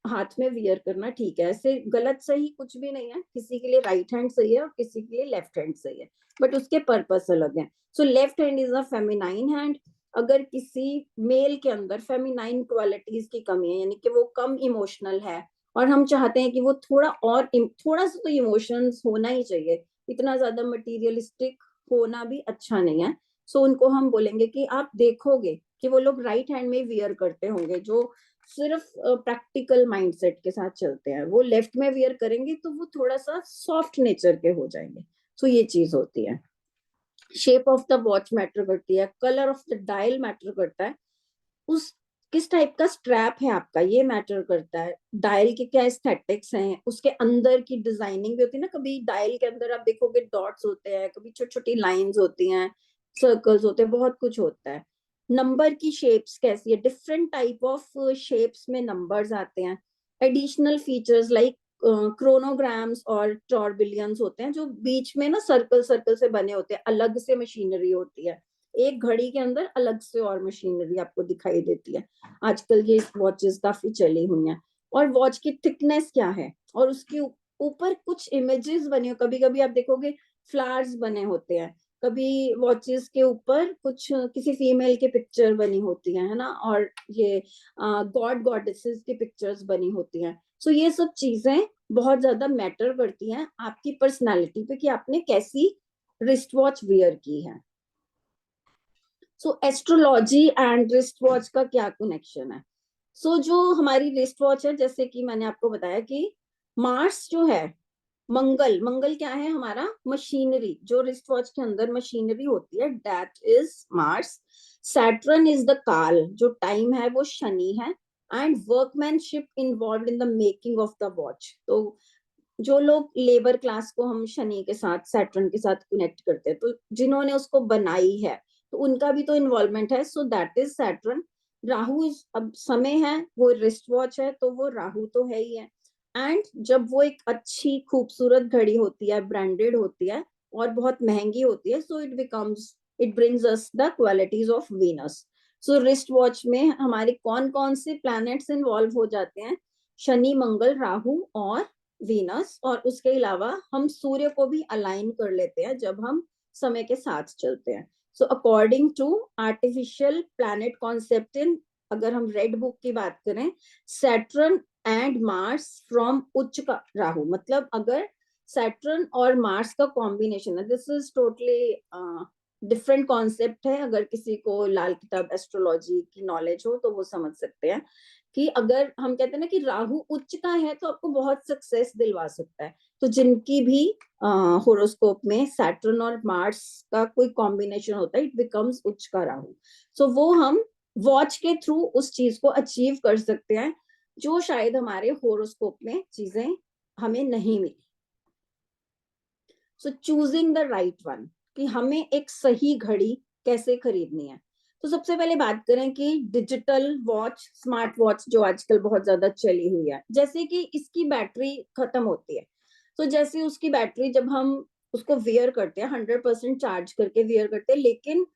हाथ में वियर करना ठीक है। ऐसे गलत सही कुछ भी नहीं है, किसी के लिए राइट हैंड सही है और किसी के लिए लेफ्ट हैंड सही है, बट उसके पर्पस अलग है। So left hand is a feminine hand. अगर किसी मेल के अंदर फेमिनाइन क्वालिटीज की कमी है, यानी कि वो कम इमोशनल है और हम चाहते हैं कि वो थोड़ा सा तो इमोशंस होना ही चाहिए, इतना ज्यादा मटीरियलिस्टिक होना भी अच्छा नहीं है। सो उनको हम बोलेंगे कि आप देखोगे कि वो लोग राइट हैंड में वियर करते होंगे जो सिर्फ प्रैक्टिकल माइंडसेट के साथ चलते हैं, वो लेफ्ट में वियर करेंगे तो वो थोड़ा सा सॉफ्ट नेचर के हो जाएंगे। तो ये चीज होती है। Shape of the watch matter करती है, colour of the dial matter करता है, उस किस टाइप का स्ट्रैप है आपका ये मैटर करता है, डायल के क्या एस्थेटिक्स हैं, उसके अंदर की डिजाइनिंग भी होती है ना, कभी डायल के अंदर आप देखोगे डॉट्स होते हैं, कभी छोटी छोटी लाइंस होती हैं, सर्कल्स होते हैं, बहुत कुछ होता है। नंबर की शेप्स कैसी है, डिफरेंट टाइप ऑफ शेप्स में नंबर्स आते हैं। एडिशनल फीचर्स लाइक क्रोनोग्राम्स और टॉर्बिलियंस होते हैं जो बीच में ना सर्कल सर्कल से बने होते हैं, अलग से मशीनरी होती है, एक घड़ी के अंदर अलग से और मशीनरी आपको दिखाई देती है। आजकल ये वॉचेस काफी चली हुई हैं। और वॉच की थिकनेस क्या है और उसके ऊपर कुछ इमेजेस बने हो, कभी कभी आप देखोगे फ्लावर्स बने होते हैं, कभी वॉचेस के ऊपर कुछ किसी फीमेल की पिक्चर बनी होती है ना, और ये गॉड गॉडेसेस की पिक्चर्स बनी होती हैं। सो ये सब चीजें बहुत ज्यादा मैटर करती हैं आपकी पर्सनालिटी पे कि आपने कैसी रिस्ट वॉच वियर की है। सो एस्ट्रोलॉजी एंड रिस्ट वॉच का क्या कनेक्शन है? सो जो हमारी रिस्ट वॉच है, जैसे कि मैंने आपको बताया कि मार्स जो है, मंगल, मंगल क्या है हमारा, मशीनरी, जो रिस्ट वॉच के अंदर मशीनरी होती है that is Mars. Saturn is the काल, जो टाइम है वो शनि है। And workmanship involve in the making of the watch, तो जो लोग लेबर क्लास को हम शनि के साथ सैटर्न के साथ कनेक्ट करते हैं, तो जिन्होंने उसको बनाई है तो उनका भी तो इन्वॉल्वमेंट है, so that is Saturn. Rahu अब समय है, वो रिस्ट वॉच है तो वो राहु तो है ही है। एंड जब वो एक अच्छी खूबसूरत घड़ी होती है, ब्रांडेड होती है और बहुत महंगी होती है, so it brings us the qualities of Venus. So wrist watch में हमारे कौन कौन से प्लैनेट्स इन्वॉल्व हो जाते हैं, शनि, मंगल, राहु और वीनस, और उसके अलावा हम सूर्य को भी अलाइन कर लेते हैं जब हम समय के साथ चलते हैं। So according to artificial planet concept in, अगर हम रेड बुक की बात करें, सैटर्न एंड मार्स फ्रॉम उच्च का राहु, मतलब अगर सैटर्न और मार्स का कॉम्बिनेशन है, this is totally different concept है, अगर किसी को लाल किताब एस्ट्रोलॉजी की नॉलेज हो तो वो समझ सकते हैं कि अगर हम कहते हैं ना कि राहु उच्च का है तो आपको बहुत सक्सेस दिलवा सकता है। तो जिनकी भी होरोस्कोप में सैटर्न और मार्स का कोई कॉम्बिनेशन होता है, इट बिकम्स उच्च का राहु। सो वो हम वॉच के थ्रू उस चीज को अचीव कर सकते हैं जो शायद हमारे होरोस्कोप में चीजें हमें नहीं मिली। So choosing the right one, कि हमें एक सही घड़ी कैसे खरीदनी है। तो सबसे पहले बात करें कि डिजिटल वॉच, स्मार्ट वॉच जो आजकल बहुत ज्यादा चली हुई है, जैसे कि इसकी बैटरी खत्म होती है, तो जैसे उसकी बैटरी जब हम उसको वेयर करते हैं 100% चार्ज करके वेयर करते हैं, लेकिन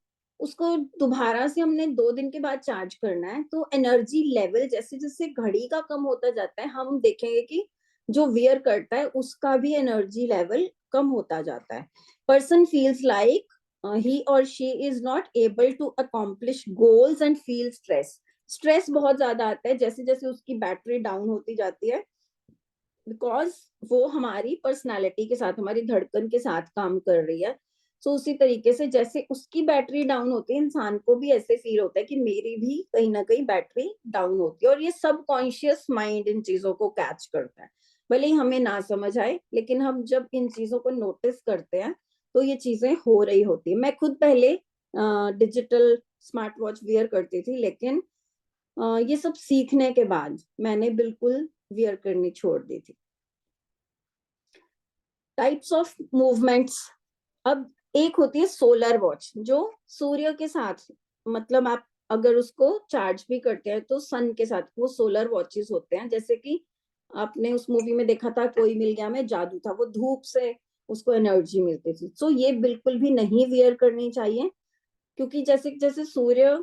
उसको दोबारा से हमने 2 दिन के बाद चार्ज करना है, तो एनर्जी लेवल जैसे जैसे घड़ी का कम होता जाता है, हम देखेंगे कि जो वेयर करता है उसका भी एनर्जी लेवल कम होता जाता है। Person feels like he or she is not able to accomplish goals and feel stress बहुत ज्यादा आता है जैसे जैसे उसकी बैटरी डाउन होती जाती है, बिकॉज वो हमारी पर्सनालिटी के साथ, हमारी धड़कन के साथ काम कर रही है। सो उसी तरीके से जैसे उसकी बैटरी डाउन होती है, इंसान को भी ऐसे फील होता है कि मेरी भी कहीं ना कहीं बैटरी डाउन होती है, और ये सबकॉन्शियस माइंड इन चीजों को कैच करता है। भले ही हमें ना समझ आए, लेकिन हम जब इन चीजों को नोटिस करते हैं तो ये चीजें हो रही होती है। मैं खुद पहले डिजिटल स्मार्ट वॉच वियर करती थी, लेकिन ये सब सीखने के बाद मैंने बिल्कुल वियर करनी छोड़ दी थी। टाइप्स ऑफ मूवमेंट्स, अब एक होती है सोलर वॉच जो सूर्य के साथ, मतलब आप अगर उसको चार्ज भी करते हैं तो सन के साथ, वो सोलर वॉचेस होते हैं। जैसे कि आपने उस मूवी में देखा था कोई मिल गया में, जादू था, वो धूप से उसको एनर्जी मिलती थी। सो ये बिल्कुल भी नहीं वियर करनी चाहिए, क्योंकि जैसे जैसे सूर्य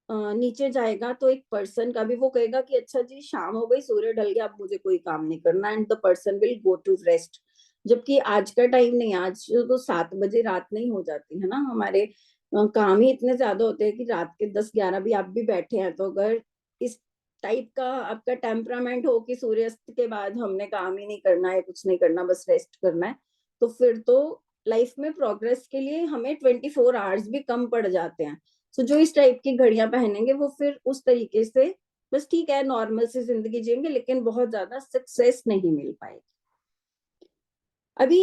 नीचे जाएगा तो एक पर्सन का भी वो कहेगा कि अच्छा जी शाम हो गई, सूर्य ढल गया, अब मुझे कोई काम नहीं करना, and the person will go to rest. जबकि आज का टाइम नहीं, आज तो 7 बजे रात नहीं हो जाती है ना, हमारे काम ही इतने ज्यादा होते हैं कि रात के 10-11 भी आप भी बैठे हैं। तो अगर इस टाइप का आपका टेम्परामेंट हो कि सूर्यास्त के बाद हमने काम ही नहीं करना है, कुछ नहीं करना, बस रेस्ट करना है, तो फिर तो लाइफ में प्रोग्रेस के लिए हमें 24 आवर्स भी कम पड़ जाते हैं। तो जो इस टाइप की घड़ियां पहनेंगे वो फिर उस तरीके से बस ठीक है नॉर्मल से जिंदगी जिएंगे, लेकिन बहुत ज्यादा सक्सेस नहीं मिल पाएगी। अभी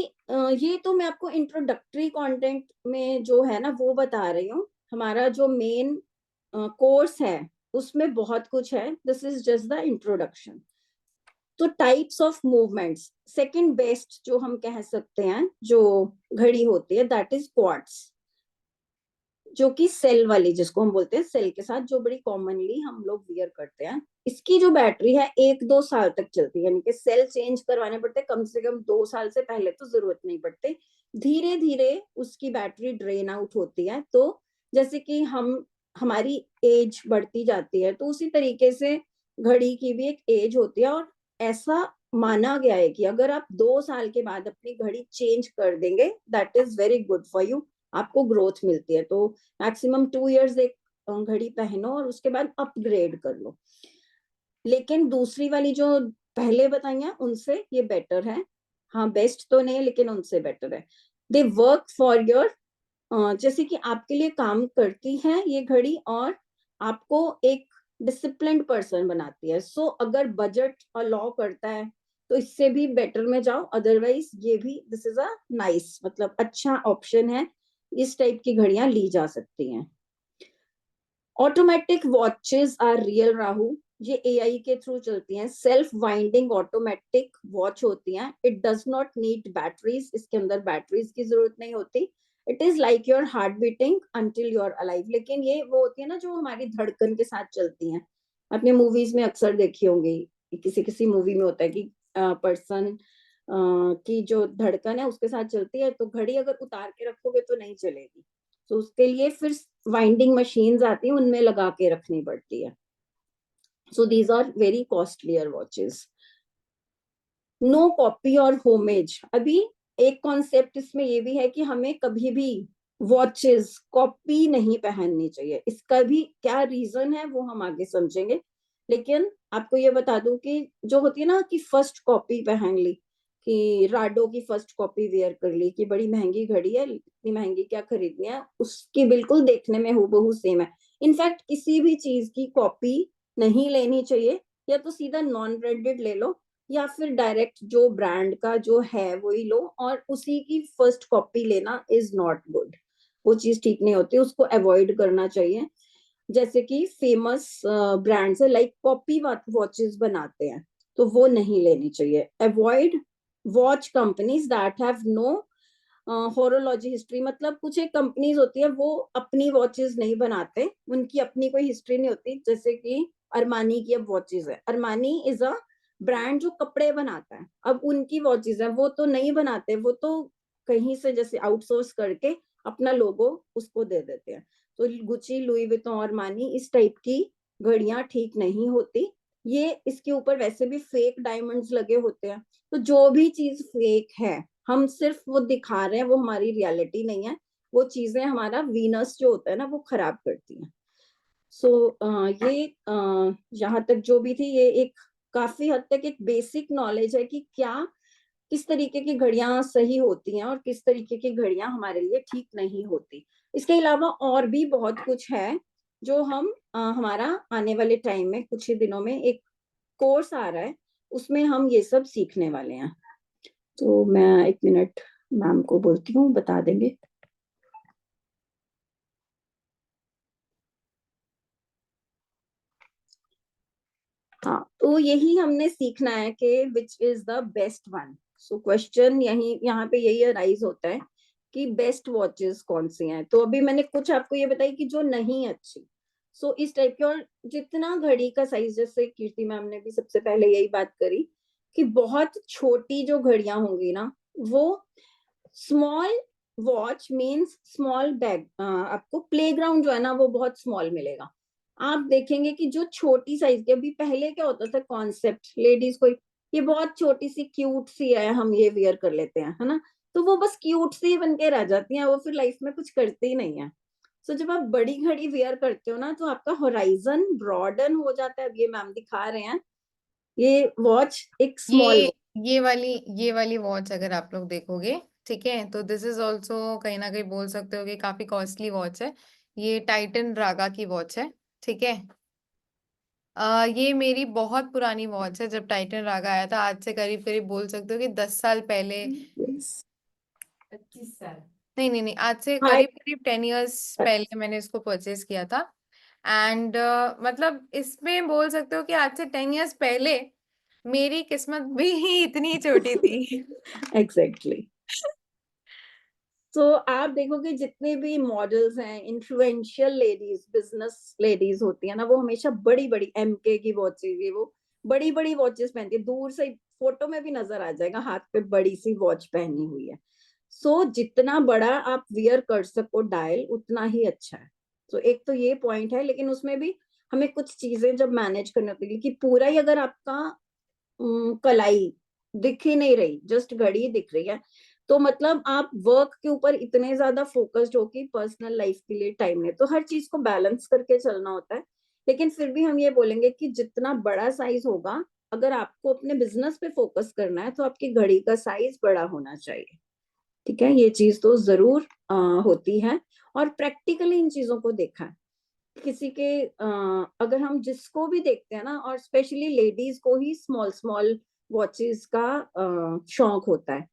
ये तो मैं आपको इंट्रोडक्टरी कंटेंट में जो है ना वो बता रही हूँ। हमारा जो मेन कोर्स है उसमें बहुत कुछ है, this is just the introduction. तो types of movements, second best जो हम कह सकते हैं जो घड़ी होती है, दैट इज क्वार्ट्स, जो कि सेल वाली, जिसको हम बोलते हैं सेल के साथ, जो बड़ी कॉमनली हम लोग वियर करते हैं। इसकी जो बैटरी है 1-2 साल तक चलती है, यानी कि सेल चेंज करवाने पड़ते कम से कम 2 साल से पहले तो जरूरत नहीं पड़ती, धीरे धीरे उसकी बैटरी ड्रेन आउट होती है। तो जैसे कि हमारी एज बढ़ती जाती है, तो उसी तरीके से घड़ी की भी एक एज होती है, और ऐसा माना गया है कि अगर आप 2 साल के बाद अपनी घड़ी चेंज कर देंगे, that is very good for you, आपको ग्रोथ मिलती है। तो मैक्सिमम 2 इयर्स एक घड़ी पहनो और उसके बाद अपग्रेड कर लो। लेकिन दूसरी वाली जो पहले बताई है उनसे ये बेटर है, हाँ बेस्ट तो नहीं है लेकिन उनसे बेटर है। दे वर्क फॉर योर, जैसे कि आपके लिए काम करती है ये घड़ी, और आपको एक डिसिप्लिन पर्सन बनाती है। सो अगर बजट अलाउ करता है तो इससे भी बेटर में जाओ, अदरवाइज ये भी दिस इज अ नाइस, मतलब अच्छा ऑप्शन है, इस टाइप की घड़ियां ली जा सकती हैं। Automatic watches are real Rahu, ये एआई के थ्रू चलती हैं, सेल्फ वाइंडिंग ऑटोमेटिक वॉच होती हैं। It does not need batteries, इसके अंदर बैटरीज की जरूरत नहीं होती। It is like your heart beating until you are alive, लेकिन ये वो होती है ना जो हमारी धड़कन के साथ चलती हैं। आपने मूवीज में अक्सर देखी होंगी, किसी किसी मूवी में होता है कि पर्सन की जो धड़कन है उसके साथ चलती है, तो घड़ी अगर उतार के रखोगे तो नहीं चलेगी। तो उसके लिए फिर वाइंडिंग मशीन्स आती हैं, उनमें लगा के रखनी पड़ती है। So these are very costlier watches. No copy और होमेज, अभी एक कॉन्सेप्ट इसमें ये भी है कि हमें कभी भी वॉचेस कॉपी नहीं पहननी चाहिए। इसका भी क्या रीजन है वो हम आगे समझेंगे, लेकिन आपको ये बता दूं कि जो होती है ना कि फर्स्ट कॉपी पहन ली, कि राडो की फर्स्ट कॉपी वेयर कर ली, कि बड़ी महंगी घड़ी है, इतनी महंगी क्या खरीदनी है, उसकी बिल्कुल देखने में हूबहू सेम है। इनफैक्ट किसी भी चीज की कॉपी नहीं लेनी चाहिए, या तो सीधा नॉन ब्रांडेड ले लो, या फिर डायरेक्ट जो ब्रांड का जो है वही लो, और उसी की फर्स्ट कॉपी लेना इज नॉट गुड। वो चीज ठीक नहीं होती, उसको अवॉइड करना चाहिए। जैसे कि फेमस ब्रांड्स है, लाइक कॉपी वॉचेस बनाते हैं, तो वो नहीं लेनी चाहिए। Avoid watch companies that have no horology history. मतलब कुछ एक कंपनीज होती है वो अपनी वॉचेस नहीं बनाते, उनकी अपनी कोई हिस्ट्री नहीं होती। जैसे कि अरमानी की अब वॉचेस है, अरमानी इज अ ब्रांड जो कपड़े बनाता है, अब उनकी वॉचेस है, वो तो नहीं बनाते, वो तो कहीं से जैसे आउटसोर्स करके अपना लोगो उसको दे देते हैं। तो गुची, लुई विटॉन, अरमानी इस टाइप की घड़ियां ठीक नहीं होती। ये इसके ऊपर वैसे भी फेक डायमंड्स लगे होते हैं। तो जो भी चीज फेक है, हम सिर्फ वो दिखा रहे हैं, वो हमारी रियलिटी नहीं है। वो चीजें हमारा वीनस जो होता है ना वो खराब करती हैं। सो ये यहाँ तक जो भी थी, ये एक काफी हद तक एक बेसिक नॉलेज है कि क्या किस तरीके की घड़ियां सही होती हैं और किस तरीके की घड़ियां हमारे लिए ठीक नहीं होती। इसके अलावा और भी बहुत कुछ है जो हम हमारा आने वाले टाइम में कुछ ही दिनों में एक कोर्स आ रहा है, उसमें हम ये सब सीखने वाले हैं। तो मैं एक मिनट मैम को बोलती हूँ, बता देंगे। हाँ, तो यही हमने सीखना है कि which is the best one. So question यही यहाँ पे यही अराइज होता है कि बेस्ट वॉचेस कौन सी हैं। तो अभी मैंने कुछ आपको ये बताई कि जो नहीं अच्छी। सो इस टाइप के, और जितना घड़ी का साइज, जैसे कीर्ति मैम ने भी सबसे पहले यही बात करी कि बहुत छोटी जो घड़ियां होंगी ना, वो small watch means small bag, आपको प्लेग्राउंड जो है ना वो बहुत स्मॉल मिलेगा। आप देखेंगे कि जो छोटी साइज के, अभी पहले क्या होता था कॉन्सेप्ट, लेडीज को ये बहुत छोटी सी क्यूट सी है, हम ये वियर कर लेते हैं, है ना। तो वो बस क्यूट सी बन के रह जाती हैं, वो फिर लाइफ में कुछ करती ही नहीं है। सो जब आप बड़ी घड़ी वियर करते हो ना, तो आपका होराइजन ब्रॉडन हो जाता है। अब ये मैम दिखा रहे हैं, ये वॉच एक स्मॉल। ये ये वाली ये वाली वॉच अगर आप लोग देखोगे, ठीक है, तो दिस इज ऑल्सो कहीं ना कहीं बोल सकते हो कि काफी कॉस्टली वॉच है। ये टाइटन रागा की वॉच है, ठीक है। ये मेरी बहुत पुरानी वॉच है, जब टाइटन रागा आया था, आज से करीब करीब बोल सकते हो कि 10 साल पहले। 25 साल, नहीं नहीं नहीं, आज से हाय। करीब करीब 10 इयर्स पहले मैंने इसको परचेज किया था। एंड मतलब इसमें बोल सकते हो कि आज से 10 इयर्स पहले मेरी किस्मत भी इतनी छोटी थी। एग्जैक्टली। तो आप देखोगे जितने भी मॉडल्स हैं, इन्फ्लुएंशियल लेडीज, बिजनेस लेडीज होती है ना, वो हमेशा बड़ी बड़ी एमके की वॉचेस, ये वो बड़ी बड़ी वॉचेस पहनती है। दूर से फोटो में भी नजर आ जाएगा हाथ पे बड़ी सी वॉच पहनी हुई है। सो जितना बड़ा आप वियर कर सको डायल, उतना ही अच्छा है। तो एक तो ये पॉइंट है, लेकिन उसमें भी हमें कुछ चीजें जब मैनेज करनी होती है कि पूरा ही अगर आपका कलाई दिख ही नहीं रही, जस्ट घड़ी दिख रही है, तो मतलब आप वर्क के ऊपर इतने ज्यादा फोकस्ड हो कि पर्सनल लाइफ के लिए टाइम नहीं। तो हर चीज को बैलेंस करके चलना होता है। लेकिन फिर भी हम ये बोलेंगे कि जितना बड़ा साइज होगा, अगर आपको अपने बिजनेस पे फोकस करना है, तो आपकी घड़ी का साइज बड़ा होना चाहिए। ठीक है, ये चीज तो जरूर होती है। और प्रैक्टिकली इन चीजों को देखा है किसी के, अगर हम जिसको भी देखते हैं ना, और स्पेशली लेडीज को ही स्मॉल स्मॉल वॉचेस का शौक होता है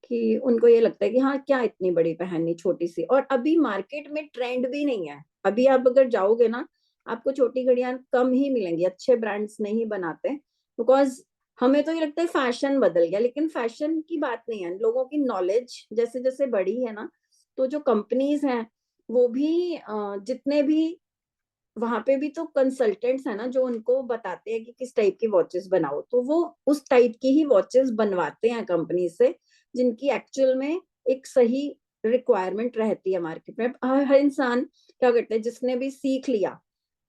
कि उनको ये लगता है कि हाँ क्या इतनी बड़ी पहननी, छोटी सी। और अभी मार्केट में ट्रेंड भी नहीं है। अभी आप अगर जाओगे ना, आपको छोटी घड़ियां कम ही मिलेंगी, अच्छे ब्रांड्स नहीं बनाते। बिकॉज हमें तो ये लगता है फैशन बदल गया, लेकिन फैशन की बात नहीं है, लोगों की नॉलेज जैसे जैसे बढ़ी है ना, तो जो कंपनीज हैं वो भी जितने भी वहां पे भी तो कंसल्टेंट्स है ना, जो उनको बताते हैं कि किस टाइप की वॉचेस बनाओ, तो वो उस टाइप की ही वॉचेस बनवाते हैं कंपनी से, जिनकी एक्चुअल में एक सही रिक्वायरमेंट रहती है मार्केट में। हर इंसान क्या करता है, जिसने भी सीख लिया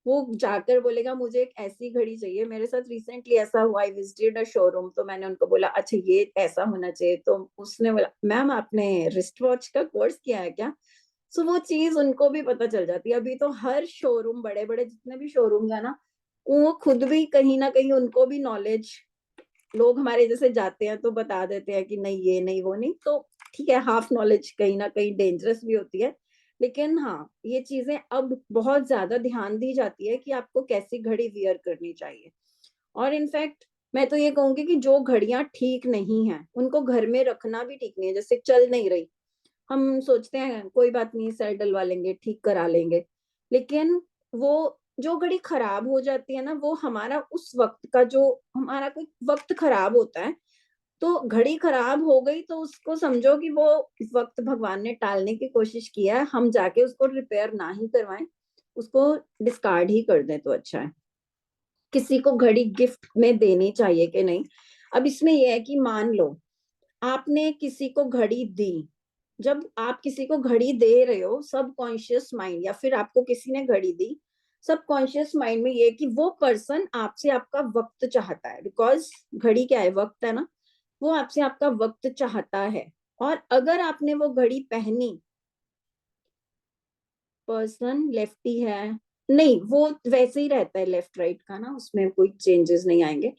वो जाकर बोलेगा मुझे एक ऐसी घड़ी चाहिए। मेरे साथ रिसेंटली ऐसा हुआ, आई विजिटेड अ शोरूम, तो मैंने उनको बोला अच्छा ये ऐसा होना चाहिए, तो उसने बोला मैम आपने रिस्ट वॉच का कोर्स किया है क्या। सो वो चीज उनको भी पता चल जाती है। अभी तो हर शोरूम, बड़े बड़े जितने भी शोरूम है ना, वो खुद भी कहीं ना कहीं उनको भी नॉलेज, लोग हमारे जैसे जाते हैं तो बता देते हैं कि नहीं ये नहीं वो नहीं, तो ठीक है, हाफ नॉलेज कहीं ना कहीं डेंजरस भी होती है। लेकिन हाँ, ये चीजें अब बहुत ज्यादा ध्यान दी जाती है कि आपको कैसी घड़ी वियर करनी चाहिए। और इनफैक्ट मैं तो ये कहूंगी कि जो घड़ियां ठीक नहीं है उनको घर में रखना भी ठीक नहीं है। जैसे चल नहीं रही, हम सोचते हैं कोई बात नहीं, सेल डलवा लेंगे, ठीक करा लेंगे, लेकिन वो जो घड़ी खराब हो जाती है ना, वो हमारा उस वक्त का जो हमारा कोई वक्त खराब होता है, तो घड़ी खराब हो गई तो उसको समझो कि वो वक्त भगवान ने टालने की कोशिश किया है, हम जाके उसको रिपेयर ना ही करवाएं, उसको डिस्कार्ड ही कर दें तो अच्छा है। किसी को घड़ी गिफ्ट में देनी चाहिए कि नहीं? अब इसमें यह है कि मान लो आपने किसी को घड़ी दी, जब आप किसी को घड़ी दे रहे हो, सबकॉन्शियस माइंड या फिर आपको किसी ने घड़ी दी, सबकॉन्शियस माइंड में ये कि वो पर्सन आपसे आपका वक्त चाहता है, बिकॉज घड़ी क्या है, वक्त है ना, वो आपसे आपका वक्त चाहता है। और अगर आपने वो घड़ी पहनी, पर्सन लेफ्टी है, नहीं वो वैसे ही रहता है लेफ्ट राइट का ना, उसमें कोई चेंजेस नहीं आएंगे।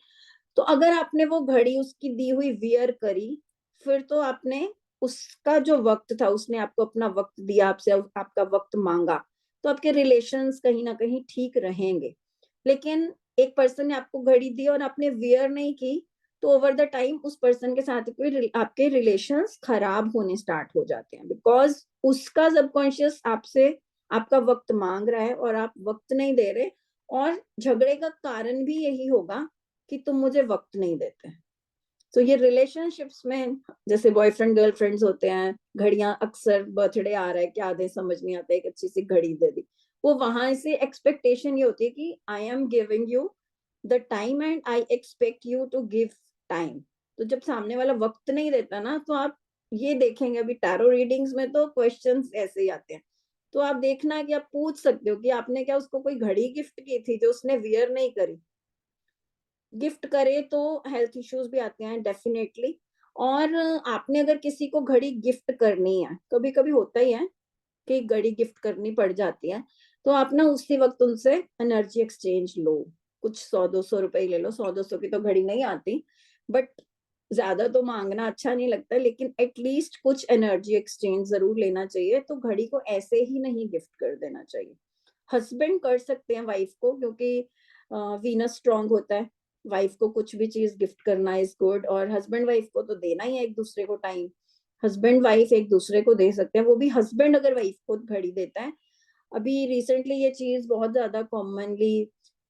तो अगर आपने वो घड़ी उसकी दी हुई वियर करी, फिर तो आपने उसका जो वक्त था, उसने आपको अपना वक्त दिया, आपसे आपका वक्त मांगा, तो आपके रिलेशंस कहीं ना कहीं ठीक रहेंगे। लेकिन एक पर्सन ने आपको घड़ी दी और आपने वियर नहीं की, तो ओवर द टाइम उस पर्सन के साथ कोई आपके रिलेशंस खराब होने स्टार्ट हो जाते हैं, बिकॉज उसका सबकॉन्शियस आपसे आपका वक्त मांग रहा है और आप वक्त नहीं दे रहे। और झगड़े का कारण भी यही होगा कि तुम मुझे वक्त नहीं देते। तो ये रिलेशनशिप्स में जैसे बॉयफ्रेंड गर्लफ्रेंड्स होते हैं, घड़ियां अक्सर बर्थडे आ रहा है, क्या दे समझ नहीं आता, एक अच्छी सी घड़ी दे दी, वो वहां से एक्सपेक्टेशन ये होती है कि I am giving you the time and I expect you to give time. तो जब सामने वाला वक्त नहीं देता ना, तो आप ये देखेंगे अभी टैरो रीडिंग्स में तो क्वेश्चंस ऐसे ही आते हैं। तो आप देखना कि आप पूछ सकते हो कि आपने क्या उसको कोई घड़ी गिफ्ट की थी जो उसने वियर नहीं करी। गिफ्ट करे तो हेल्थ इश्यूज भी आते हैं डेफिनेटली। और आपने अगर किसी को घड़ी गिफ्ट करनी है, कभी कभी होता ही है कि घड़ी गिफ्ट करनी पड़ जाती है, तो आप ना उसी वक्त उनसे एनर्जी एक्सचेंज लो। कुछ 100-200 रुपए ले लो, 100-200 की तो घड़ी नहीं आती, बट ज्यादा तो मांगना अच्छा नहीं लगता, लेकिन एटलीस्ट कुछ एनर्जी एक्सचेंज जरूर लेना चाहिए। तो घड़ी को ऐसे ही नहीं गिफ्ट कर देना चाहिए। हस्बैंड कर सकते हैं वाइफ को, क्योंकि वीनस स्ट्रांग होता है, वाइफ को कुछ भी चीज गिफ्ट करना इज गुड, और हस्बैंड वाइफ को तो देना ही है एक दूसरे को टाइम। हस्बैंड वाइफ एक दूसरे को दे सकते हैं, वो भी हस्बैंड अगर वाइफ को घड़ी देता है। अभी रिसेंटली ये चीज बहुत ज्यादा कॉमनली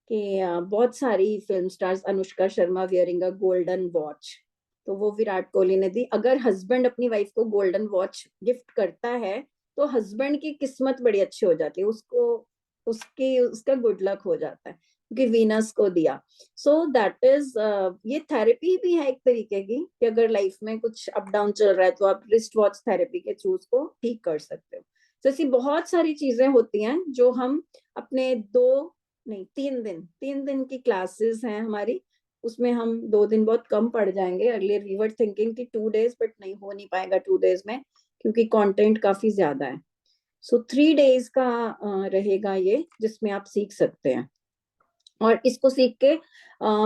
कि बहुत सारी film stars, Anushka Sharma wearing a golden watch, तो वो विराट कोहली ने दी। अगर हस्बैंड अपनी वाइफ को गोल्डन वॉच गिफ्ट करता है, तो हस्बैंड की किस्मत बड़ी अच्छी हो जाती है, उसको उसकी उसका गुड लक हो जाता है, क्योंकि वीनस को दिया। सो दैट इज, ये थेरेपी भी है एक तरीके की, कि अगर लाइफ में कुछ अप डाउन चल रहा है तो आप रिस्ट वॉच थेरेपी के थ्रू उसको ठीक कर सकते हो। तो ऐसी बहुत सारी चीजें होती हैं जो हम अपने दो नहीं 3 दिन की क्लासेस हैं हमारी, उसमें हम 2 दिन बहुत कम पढ़ जाएंगे। अर्लियर वी वर थिंकिंग कि 2 डेज, बट नहीं हो नहीं पाएगा 2 डेज में, क्योंकि कंटेंट काफी ज्यादा है। सो 3 डेज का रहेगा ये, जिसमें आप सीख सकते हैं। और इसको सीख के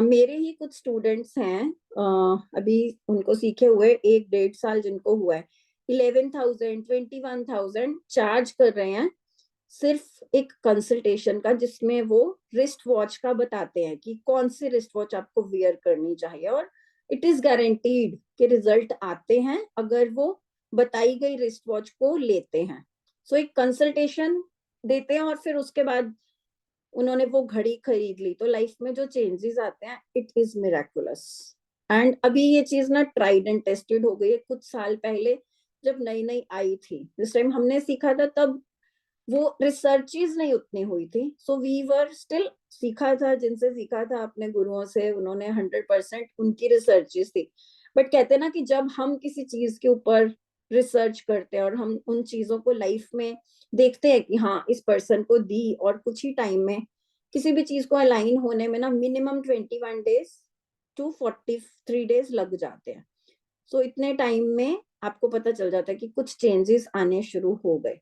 मेरे ही कुछ स्टूडेंट्स हैं, अभी उनको सीखे हुए 1-1.5 साल जिनको हुआ है, 11,000 21,000 चार्ज कर रहे हैं सिर्फ एक कंसल्टेशन का, जिसमें वो रिस्ट वॉच का बताते हैं कि कौन सी रिस्ट वॉच आपको वियर करनी चाहिए। और इट इज गारंटीड कि रिजल्ट आते हैं अगर वो बताई गई रिस्ट वॉच को लेते हैं। सो एक कंसल्टेशन देते हैं और फिर उसके बाद उन्होंने वो घड़ी खरीद ली, तो लाइफ में जो चेंजेस आते हैं इट इज मिराकुलस। एंड अभी ये चीज ना ट्राइड एंड टेस्टेड हो गई है। कुछ साल पहले जब नई नई आई थी, जिस टाइम हमने सीखा था, तब वो रिसर्चेज नहीं उतनी हुई थी। सो वी वर स्टिल, सीखा था जिनसे सीखा था अपने गुरुओं से, उन्होंने 100% उनकी रिसर्चेज थी। बट कहते हैं ना कि जब हम किसी चीज के ऊपर रिसर्च करते हैं और हम उन चीजों को लाइफ में देखते हैं कि हाँ इस पर्सन को दी, और कुछ ही टाइम में किसी भी चीज को अलाइन होने में ना मिनिमम 21 days to 43 days लग जाते हैं। सो इतने टाइम में आपको पता चल जाता है कि कुछ चेंजेस आने शुरू हो गए।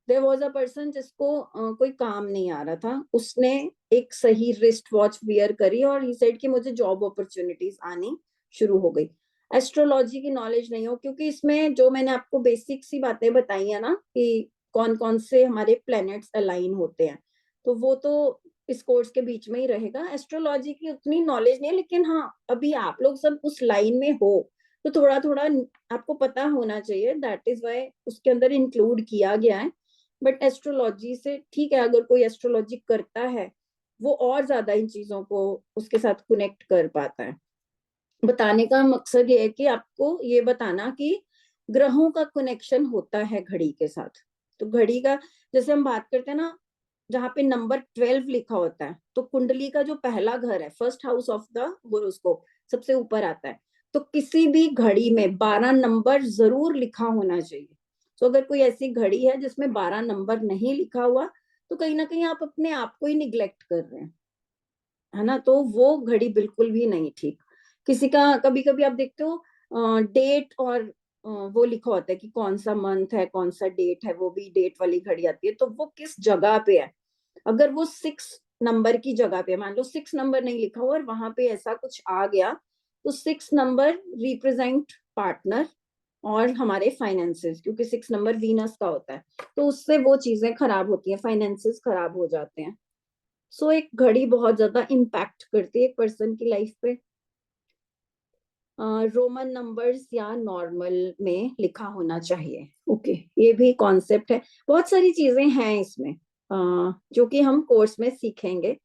देयर वाज अ पर्सन जिसको कोई काम नहीं आ रहा था, उसने एक सही रिस्ट वॉच वियर करी और ही सेड कि मुझे जॉब अपॉर्चुनिटीज आनी शुरू हो गई। एस्ट्रोलॉजी की नॉलेज नहीं हो, क्योंकि इसमें जो मैंने आपको बेसिक सी बातें बताई है ना, कि कौन कौन से हमारे प्लैनेट्स अलाइन होते हैं, तो वो तो इस कोर्स के बीच में ही रहेगा। एस्ट्रोलॉजी की उतनी नॉलेज नहीं है, लेकिन हाँ अभी आप लोग सब उस लाइन में हो तो थोड़ा थोड़ा आपको पता होना चाहिए, दैट इज वाई उसके अंदर इंक्लूड किया गया है। बट एस्ट्रोलॉजी से ठीक है, अगर कोई एस्ट्रोलॉजी करता है वो और ज्यादा इन चीजों को उसके साथ कनेक्ट कर पाता है। बताने का मकसद ये है कि आपको ये बताना कि ग्रहों का कनेक्शन होता है घड़ी के साथ। तो घड़ी का जैसे हम बात करते हैं ना, जहाँ पे नंबर 12 लिखा होता है, तो कुंडली का जो पहला घर है, first house of the horoscope, सबसे ऊपर आता है। तो किसी भी घड़ी में 12 नंबर जरूर लिखा होना चाहिए। तो अगर कोई ऐसी घड़ी है जिसमें 12 नंबर नहीं लिखा हुआ, तो कहीं ना कहीं आप अपने आप को ही निग्लेक्ट कर रहे हैं, है ना। तो वो घड़ी बिल्कुल भी नहीं ठीक। किसी का कभी कभी आप देखते हो डेट और वो लिखा होता है कि कौन सा मंथ है, कौन सा डेट है, वो भी डेट वाली घड़ी आती है, तो वो किस जगह पे है। अगर वो 6 नंबर की जगह पे, मान लो 6 नंबर नहीं लिखा हुआ और वहां पे ऐसा कुछ आ गया, तो 6 नंबर रिप्रेजेंट पार्टनर और हमारे फाइनेंसेस, क्योंकि 6 नंबर वीनस का होता है, तो उससे वो चीजें खराब होती हैं, फाइनेंसेस खराब हो जाते हैं। सो एक घड़ी बहुत ज्यादा इम्पैक्ट करती है एक पर्सन की लाइफ पे। रोमन नंबर्स या नॉर्मल में लिखा होना चाहिए। ओके, ये भी कॉन्सेप्ट है। बहुत सारी चीजें हैं इसमें जो कि हम कोर्स में सीखेंगे।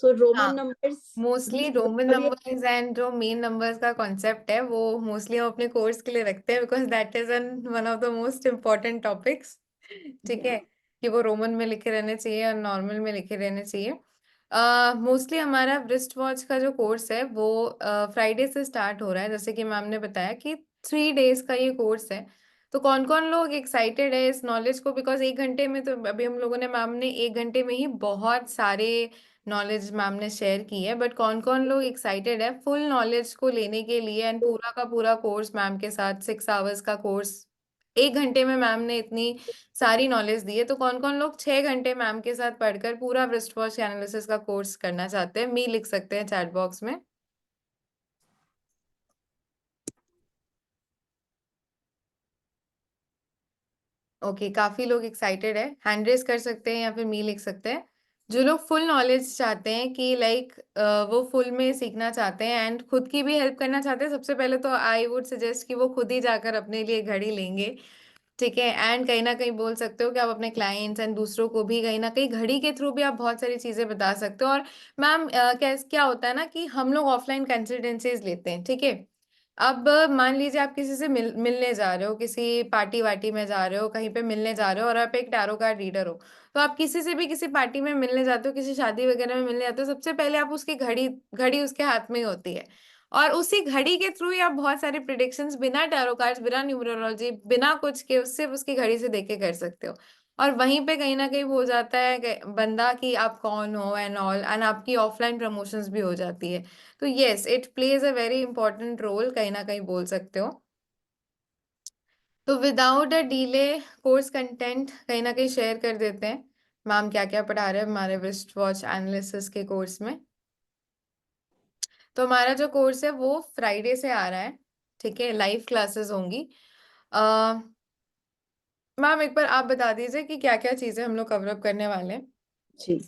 सो रोमन हाँ, नंबर्स मोस्टली भी रोमन और ये नंबर्स एंड जो मेन नंबर्स का कॉन्सेप्ट है वो मोस्टली हम अपने कोर्स के लिए रखते हैं, because that is one of the most important topics. ठीक है, कि वो रोमन में लिखे रहने चाहिए और नॉर्मल में लिखे रहने चाहिए। मोस्टली हमारा रिस्ट वॉच का जो कोर्स है वो फ्राइडे से स्टार्ट हो रहा है, जैसे कि मैम ने बताया कि 3 डेज का ये कोर्स है। तो कौन कौन लोग एक्साइटेड है इस नॉलेज को, बिकॉज 1 घंटे में तो अभी हम लोगों ने, मैम ने 1 घंटे में ही बहुत सारे नॉलेज मैम ने शेयर की है, बट कौन कौन लोग एक्साइटेड है फुल नॉलेज को लेने के लिए एंड पूरा का पूरा कोर्स मैम के साथ 6 आवर्स का कोर्स, 1 घंटे में मैम ने इतनी सारी नॉलेज दी है, तो कौन कौन लोग 6 घंटे मैम के साथ पढ़कर पूरा रिस्ट वॉच एनालिसिस का कोर्स करना चाहते हैं, मी लिख सकते हैं चैट बॉक्स में। ओके, काफी लोग एक्साइटेड है, हैंड रेस कर सकते हैं या फिर मी लिख सकते हैं। जो लोग फुल नॉलेज चाहते हैं कि लाइक वो फुल में सीखना चाहते हैं एंड खुद की भी हेल्प करना चाहते हैं, सबसे पहले तो आई वुड सजेस्ट कि वो खुद ही जाकर अपने लिए घड़ी लेंगे। ठीक है, एंड कहीं ना कहीं बोल सकते हो कि आप अपने क्लाइंट्स एंड दूसरों को भी कहीं ना कहीं घड़ी के थ्रू भी आप बहुत सारी चीजें बता सकते हो। और मैम क्या होता है ना कि हम लोग ऑफलाइन कंसल्टेंसीज लेते हैं, ठीक है। अब मान लीजिए आप किसी से मिलने जा रहे हो, किसी पार्टी वार्टी में जा रहे हो, कहीं पे मिलने जा रहे हो और आप एक टैरो कार्ड रीडर हो, तो आप किसी से भी किसी पार्टी में मिलने जाते हो, किसी शादी वगैरह में मिलने जाते हो, सबसे पहले आप उसकी घड़ी घड़ी उसके हाथ में ही होती है, और उसी घड़ी के थ्रू ही आप बहुत सारे प्रिडिक्शंस बिना टैरो कार्ड्स, बिना न्यूमरोलॉजी, बिना कुछ के सिर्फ उसकी घड़ी से देख के कर सकते हो। और वहीं पे कहीं ना कहीं हो जाता है बंदा कि आप कौन हो एंड ऑल, एंड आपकी ऑफलाइन प्रमोशंस भी हो जाती है। तो yes, it plays a very important role, कहीं ना कहीं बोल सकते हो। तो without a delay course content कहीं ना कहीं शेयर कर देते हैं, मैम क्या क्या पढ़ा रहे हैं हमारे रिस्ट वॉच एनालिसिस के कोर्स में। तो हमारा जो कोर्स है वो फ्राइडे से आ रहा है, ठीक है, लाइव क्लासेस होंगी। मैम एक बार आप बता दीजिए कि क्या क्या चीजें हम लोग कवर अप करने वाले हैं। जी,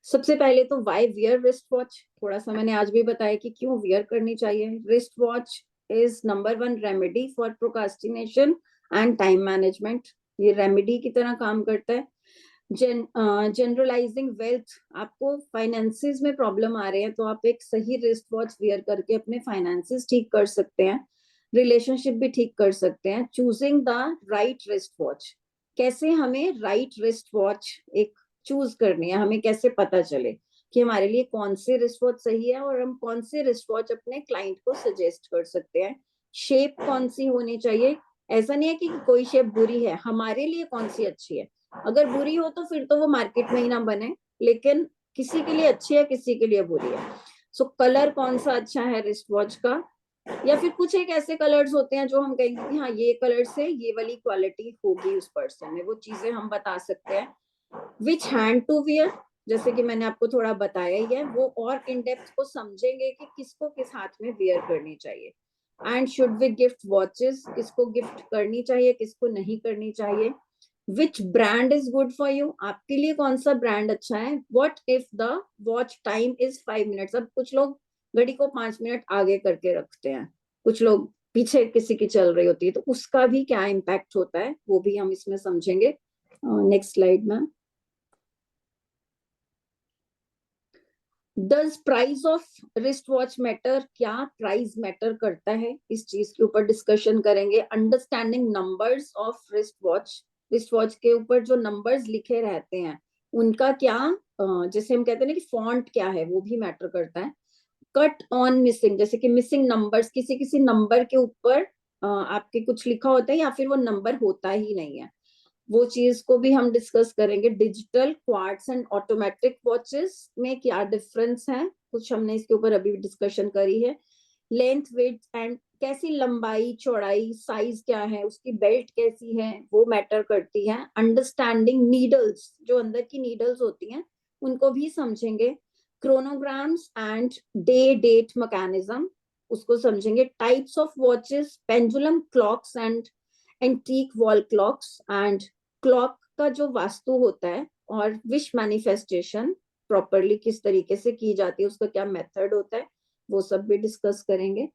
सबसे पहले तो वाई वियर रिस्ट वॉच, थोड़ा सा मैंने आज भी बताया कि क्यों वियर करनी चाहिए। Wrist watch is number 1 remedy for procrastination and time management. ये रेमेडी की तरह काम करता है। जनरलाइजिंग वेल्थ, आपको फाइनेंसेस में प्रॉब्लम आ रहे हैं तो आप एक सही रिस्ट वॉच वियर करके अपने फाइनेंसेस ठीक कर सकते हैं, रिलेशनशिप भी ठीक कर सकते हैं। Choosing the right wrist watch, कैसे हमें राइट रिस्ट वॉच एक चूज करनी है, हमें कैसे पता चले कि हमारे लिए कौन सी रिस्ट वॉच सही है और हम कौन सी रिस्ट वॉच अपने क्लाइंट को सजेस्ट कर सकते हैं। शेप कौन सी होनी चाहिए, ऐसा नहीं है कि कोई शेप बुरी है, हमारे लिए कौन सी अच्छी है। अगर बुरी हो तो फिर तो वो मार्केट में ही ना बने, लेकिन किसी के लिए अच्छी है, किसी के लिए बुरी है। सो कलर कौन सा अच्छा है रिस्ट वॉच का, या फिर कुछ एक ऐसे कलर्स होते हैं जो हम कहेंगे कि हाँ ये कलर से ये वाली क्वालिटी होगी उस पर्सन में, वो चीजें हम बता सकते हैं। विच हैंड टू वियर, जैसे कि मैंने आपको थोड़ा बताया ही है, वो और इन डेप्थ को समझेंगे कि किसको किस हाथ में वियर करनी चाहिए। And should we gift watches, किसको गिफ्ट करनी चाहिए, किसको नहीं करनी चाहिए। Which brand is good for you, आपके लिए कौन सा ब्रांड अच्छा है. What if the watch time is 5 minutes. अब कुछ लोग घड़ी को 5 मिनट आगे करके रखते हैं, कुछ लोग पीछे किसी की चल रही होती है, तो उसका भी क्या इम्पैक्ट होता है वो भी हम इसमें समझेंगे. नेक्स्ट स्लाइड में. Does price of wrist watch matter, क्या प्राइस मैटर करता है, इस चीज के ऊपर डिस्कशन करेंगे. Understanding numbers of wrist watch के ऊपर जो नंबर्स लिखे रहते हैं उनका क्या, जैसे हम कहते हैं ना कि फॉन्ट क्या है, वो भी मैटर करता है. कट ऑन मिसिंग, जैसे कि मिसिंग नंबर्स, किसी किसी नंबर के ऊपर आपके कुछ लिखा होता है या फिर वो नंबर होता ही नहीं है, वो चीज को भी हम डिस्कस करेंगे. Digital quartz and automatic watches में क्या डिफरेंस है, कुछ हमने इसके ऊपर अभी डिस्कशन करी है. लेंथ विड्थ एंड, कैसी लंबाई चौड़ाई साइज क्या है, उसकी बेल्ट कैसी है, वो मैटर करती है. अंडरस्टैंडिंग नीडल्स, जो अंदर की नीडल्स होती हैं उनको भी समझेंगे. क्रोनोग्राम्स एंड डे डेट मैकेनिज्म, उसको समझेंगे. Types of watches, pendulum clocks and antique wall clocks. And clock का जो वास्तु होता है और विश मैनिफेस्टेशन प्रॉपरली किस तरीके से की जाती है, उसका क्या मेथड होता है, वो सब भी डिस्कस करेंगे.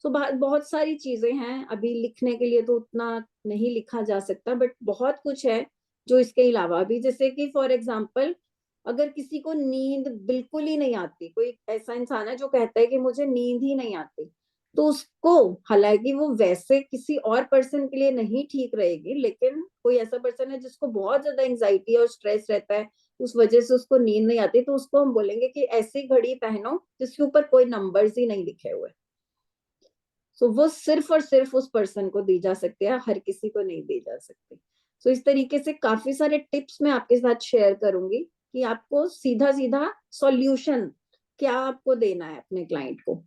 तो बहुत सारी चीजें हैं, अभी लिखने के लिए तो उतना नहीं लिखा जा सकता, बट बहुत कुछ है जो इसके अलावा भी, जैसे कि फॉर एग्जाम्पल अगर किसी को नींद बिल्कुल ही नहीं आती, कोई ऐसा इंसान है जो कहता है कि मुझे नींद ही नहीं आती, तो उसको, हालांकि वो वैसे किसी और पर्सन के लिए नहीं ठीक रहेगी, लेकिन कोई ऐसा पर्सन है जिसको बहुत ज्यादा एंजाइटी और स्ट्रेस रहता है, उस वजह से उसको नींद नहीं आती, तो उसको हम बोलेंगे कि ऐसी घड़ी पहनो जिसके ऊपर कोई नंबर्स ही नहीं लिखे हुए. सो वो सिर्फ और सिर्फ उस पर्सन को दी जा सकती है, हर किसी को नहीं दी जा सकती. सो इस तरीके से काफी सारे टिप्स मैं आपके साथ शेयर करूंगी कि आपको सीधा सीधा सॉल्यूशन क्या आपको देना है अपने क्लाइंट को.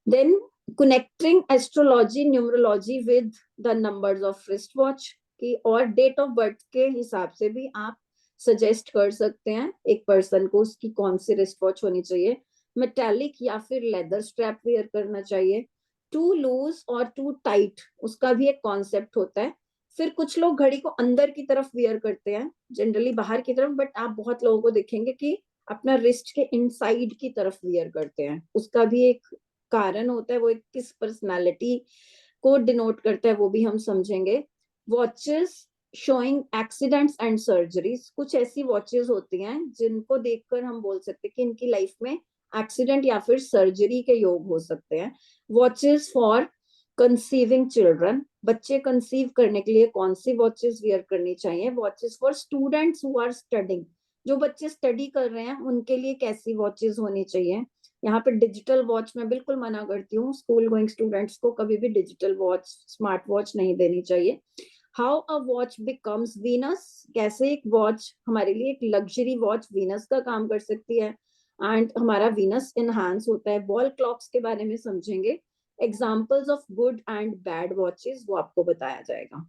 Then connecting astrology numerology with the numbers of wrist watch की, और डेट ऑफ बर्थ के हिसाब से भी आप सजेस्ट कर सकते हैं एक पर्सन को उसकी कौन सी रिस्ट वॉच होनी चाहिए. मेटेलिक या फिर लेदर स्ट्रैप वेयर करना चाहिए. टू लूज और टू टाइट, उसका भी एक कॉन्सेप्ट होता है. फिर कुछ लोग घड़ी को अंदर की तरफ वियर करते हैं, जनरली बाहर की तरफ, बट आप बहुत लोगों को देखेंगे कि अपना रिस्ट के इनसाइड की तरफ वियर करते हैं, उसका भी एक कारण होता है, वो एक किस पर्सनालिटी को डिनोट करता है वो भी हम समझेंगे. Watches showing accidents and surgeries, कुछ ऐसी वॉचेस होती हैं जिनको देखकर हम बोल सकते हैं कि इनकी लाइफ में एक्सीडेंट या फिर सर्जरी के योग हो सकते हैं. वॉचेस फॉर कंसीविंग चिल्ड्रन, बच्चे कंसीव करने के लिए कौन सी वॉचेस वियर करनी चाहिए. Watches for students who are studying, जो बच्चे स्टडी कर रहे हैं उनके लिए कैसी वॉचेस होनी चाहिए. यहाँ पे डिजिटल वॉच मैं बिल्कुल मना करती हूँ, स्कूल गोइंग स्टूडेंट्स को कभी भी डिजिटल वॉच स्मार्ट वॉच नहीं देनी चाहिए. How a watch becomes Venus, कैसे एक वॉच हमारे लिए एक लग्जरी वॉच वीनस का काम कर सकती है एंड हमारा वीनस इनहांस होता है. वॉल क्लॉक्स के बारे में समझेंगे. Examples of good and bad watches वो आपको बताया जाएगा.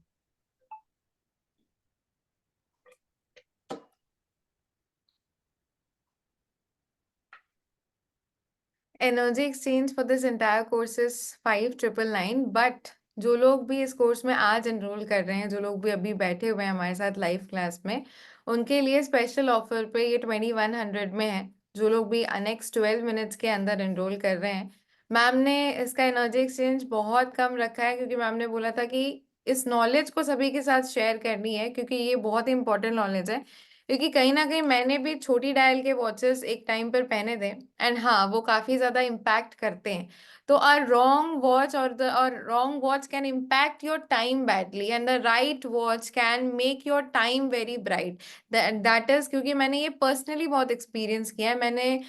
Energy exchange for this entire course is 5,999, but जो लोग भी इस कोर्स में आज एनरोल कर रहे हैं, जो लोग भी अभी बैठे हुए हैं हमारे साथ लाइव क्लास में, उनके लिए स्पेशल ऑफर पे ये 2,100 में है. जो लोग भी नेक्स्ट 12 मिनट्स के अंदर एनरोल कर रहे हैं, मैम ने इसका एनर्जी एक्सचेंज बहुत कम रखा है, क्योंकि मैम ने बोला था कि इस नॉलेज को सभी के साथ शेयर करनी है, क्योंकि ये बहुत ही इंपॉर्टेंट नॉलेज है. क्योंकि कहीं ना कहीं मैंने भी छोटी डायल के वॉचेस एक टाइम पर पहने थे, एंड हाँ, वो काफी ज्यादा इम्पैक्ट करते हैं. तो अ रॉन्ग वॉच और wrong watch can impact your time badly, and the right watch can make your time very bright. That is, क्योंकि मैंने ये पर्सनली बहुत एक्सपीरियंस किया है. मैंने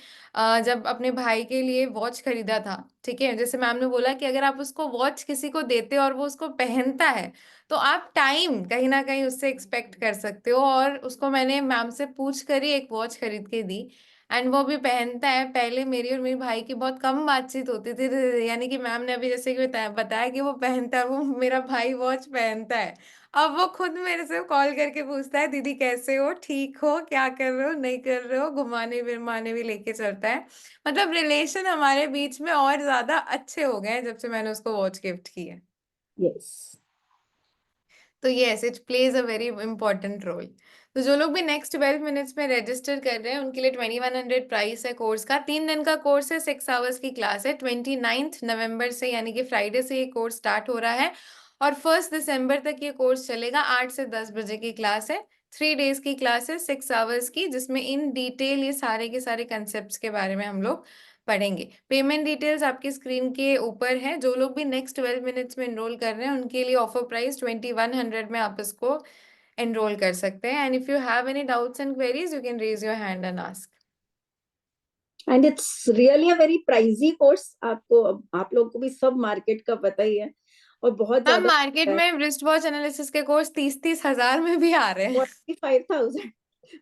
जब अपने भाई के लिए वॉच खरीदा था, ठीक है, जैसे मैम ने बोला कि अगर आप उसको वॉच किसी को देते हो और वो उसको पहनता है, तो आप टाइम कहीं ना कहीं उससे एक्सपेक्ट कर सकते हो. और उसको मैंने मैम से पूछ कर ही एक वॉच खरीद के दी, एंड वो भी पहनता है. पहले मेरी और मेरे भाई की बहुत कम बातचीत होती थी, यानी कि मैम ने अभी जैसे कि बताया कि वो पहनता है, वो मेरा भाई वॉच पहनता है. अब वो खुद मेरे से कॉल करके पूछता है, दीदी कैसे हो, ठीक हो, क्या कर रहे हो, नहीं कर रहे हो, घुमाने फिरमाने भी लेके चलता है. मतलब रिलेशन हमारे बीच में और ज्यादा अच्छे हो गए हैं जब से मैंने उसको वॉच गिफ्ट की है. यस. तो yes it plays a very important role. तो जो लोग भी नेक्स्ट 12 मिनट्स में रजिस्टर कर रहे हैं उनके लिए 2100 प्राइस है कोर्स का। 3 दिन का कोर्स है, 6 आवर्स की क्लास है। 29 नवंबर से यानी कि फ्राइडे से ये कोर्स स्टार्ट हो रहा है और 1 दिसंबर तक ये कोर्स चलेगा। 8 से 10 बजे की क्लास है, 3 डेज की क्लास है, 6 आवर्स की, जिसमें इन डिटेल ये सारे के सारे कंसेप्ट के बारे में हम लोग पढ़ेंगे। पेमेंट डिटेल्स आपकी स्क्रीन के ऊपर है। जो लोग भी नेक्स्ट 12 मिनट्स में एनरोल कर रहे हैं उनके लिए ऑफर प्राइस 2100 में आप इसको एनरोल कर सकते हैं। And if you have any doubts and queries you can raise your hand and ask. And it's really a very pricey course. आपको, आप लोगों को भी सब मार्केट का पता ही है, और बहुत मैम ज्यादा मार्केट है। में रिस्ट वॉच एनालिसिस के कोर्स 30-30 हजार में भी आ रहे हैं। 45,000,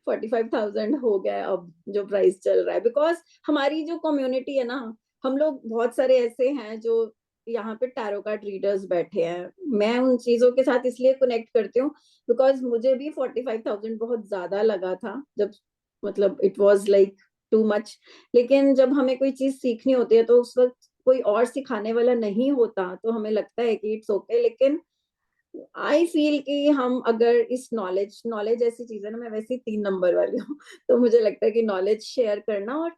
45,000 हो गया है अब जो प्राइस चल रहा है। बिकॉज हमारी जो कम्युनिटी है ना, हम लोग बहुत सारे ऐसे हैं जो यहाँ पे टैरो कार्ड रीडर्स बैठे हैं। मैं उन चीजों के साथ इसलिए कनेक्ट करती हूँ बिकॉज मुझे भी 45,000 बहुत ज्यादा लगा था, जब मतलब it was like too much. लेकिन जब हमें कोई चीज सीखनी होती है तो उस वक्त कोई और सिखाने वाला नहीं होता तो हमें लगता है कि इट्स ओके। लेकिन आई फील कि हम अगर इस नॉलेज नॉलेज ऐसी चीज है ना, मैं वैसे ही 3 नंबर वाली हूँ तो मुझे लगता है कि नॉलेज शेयर करना और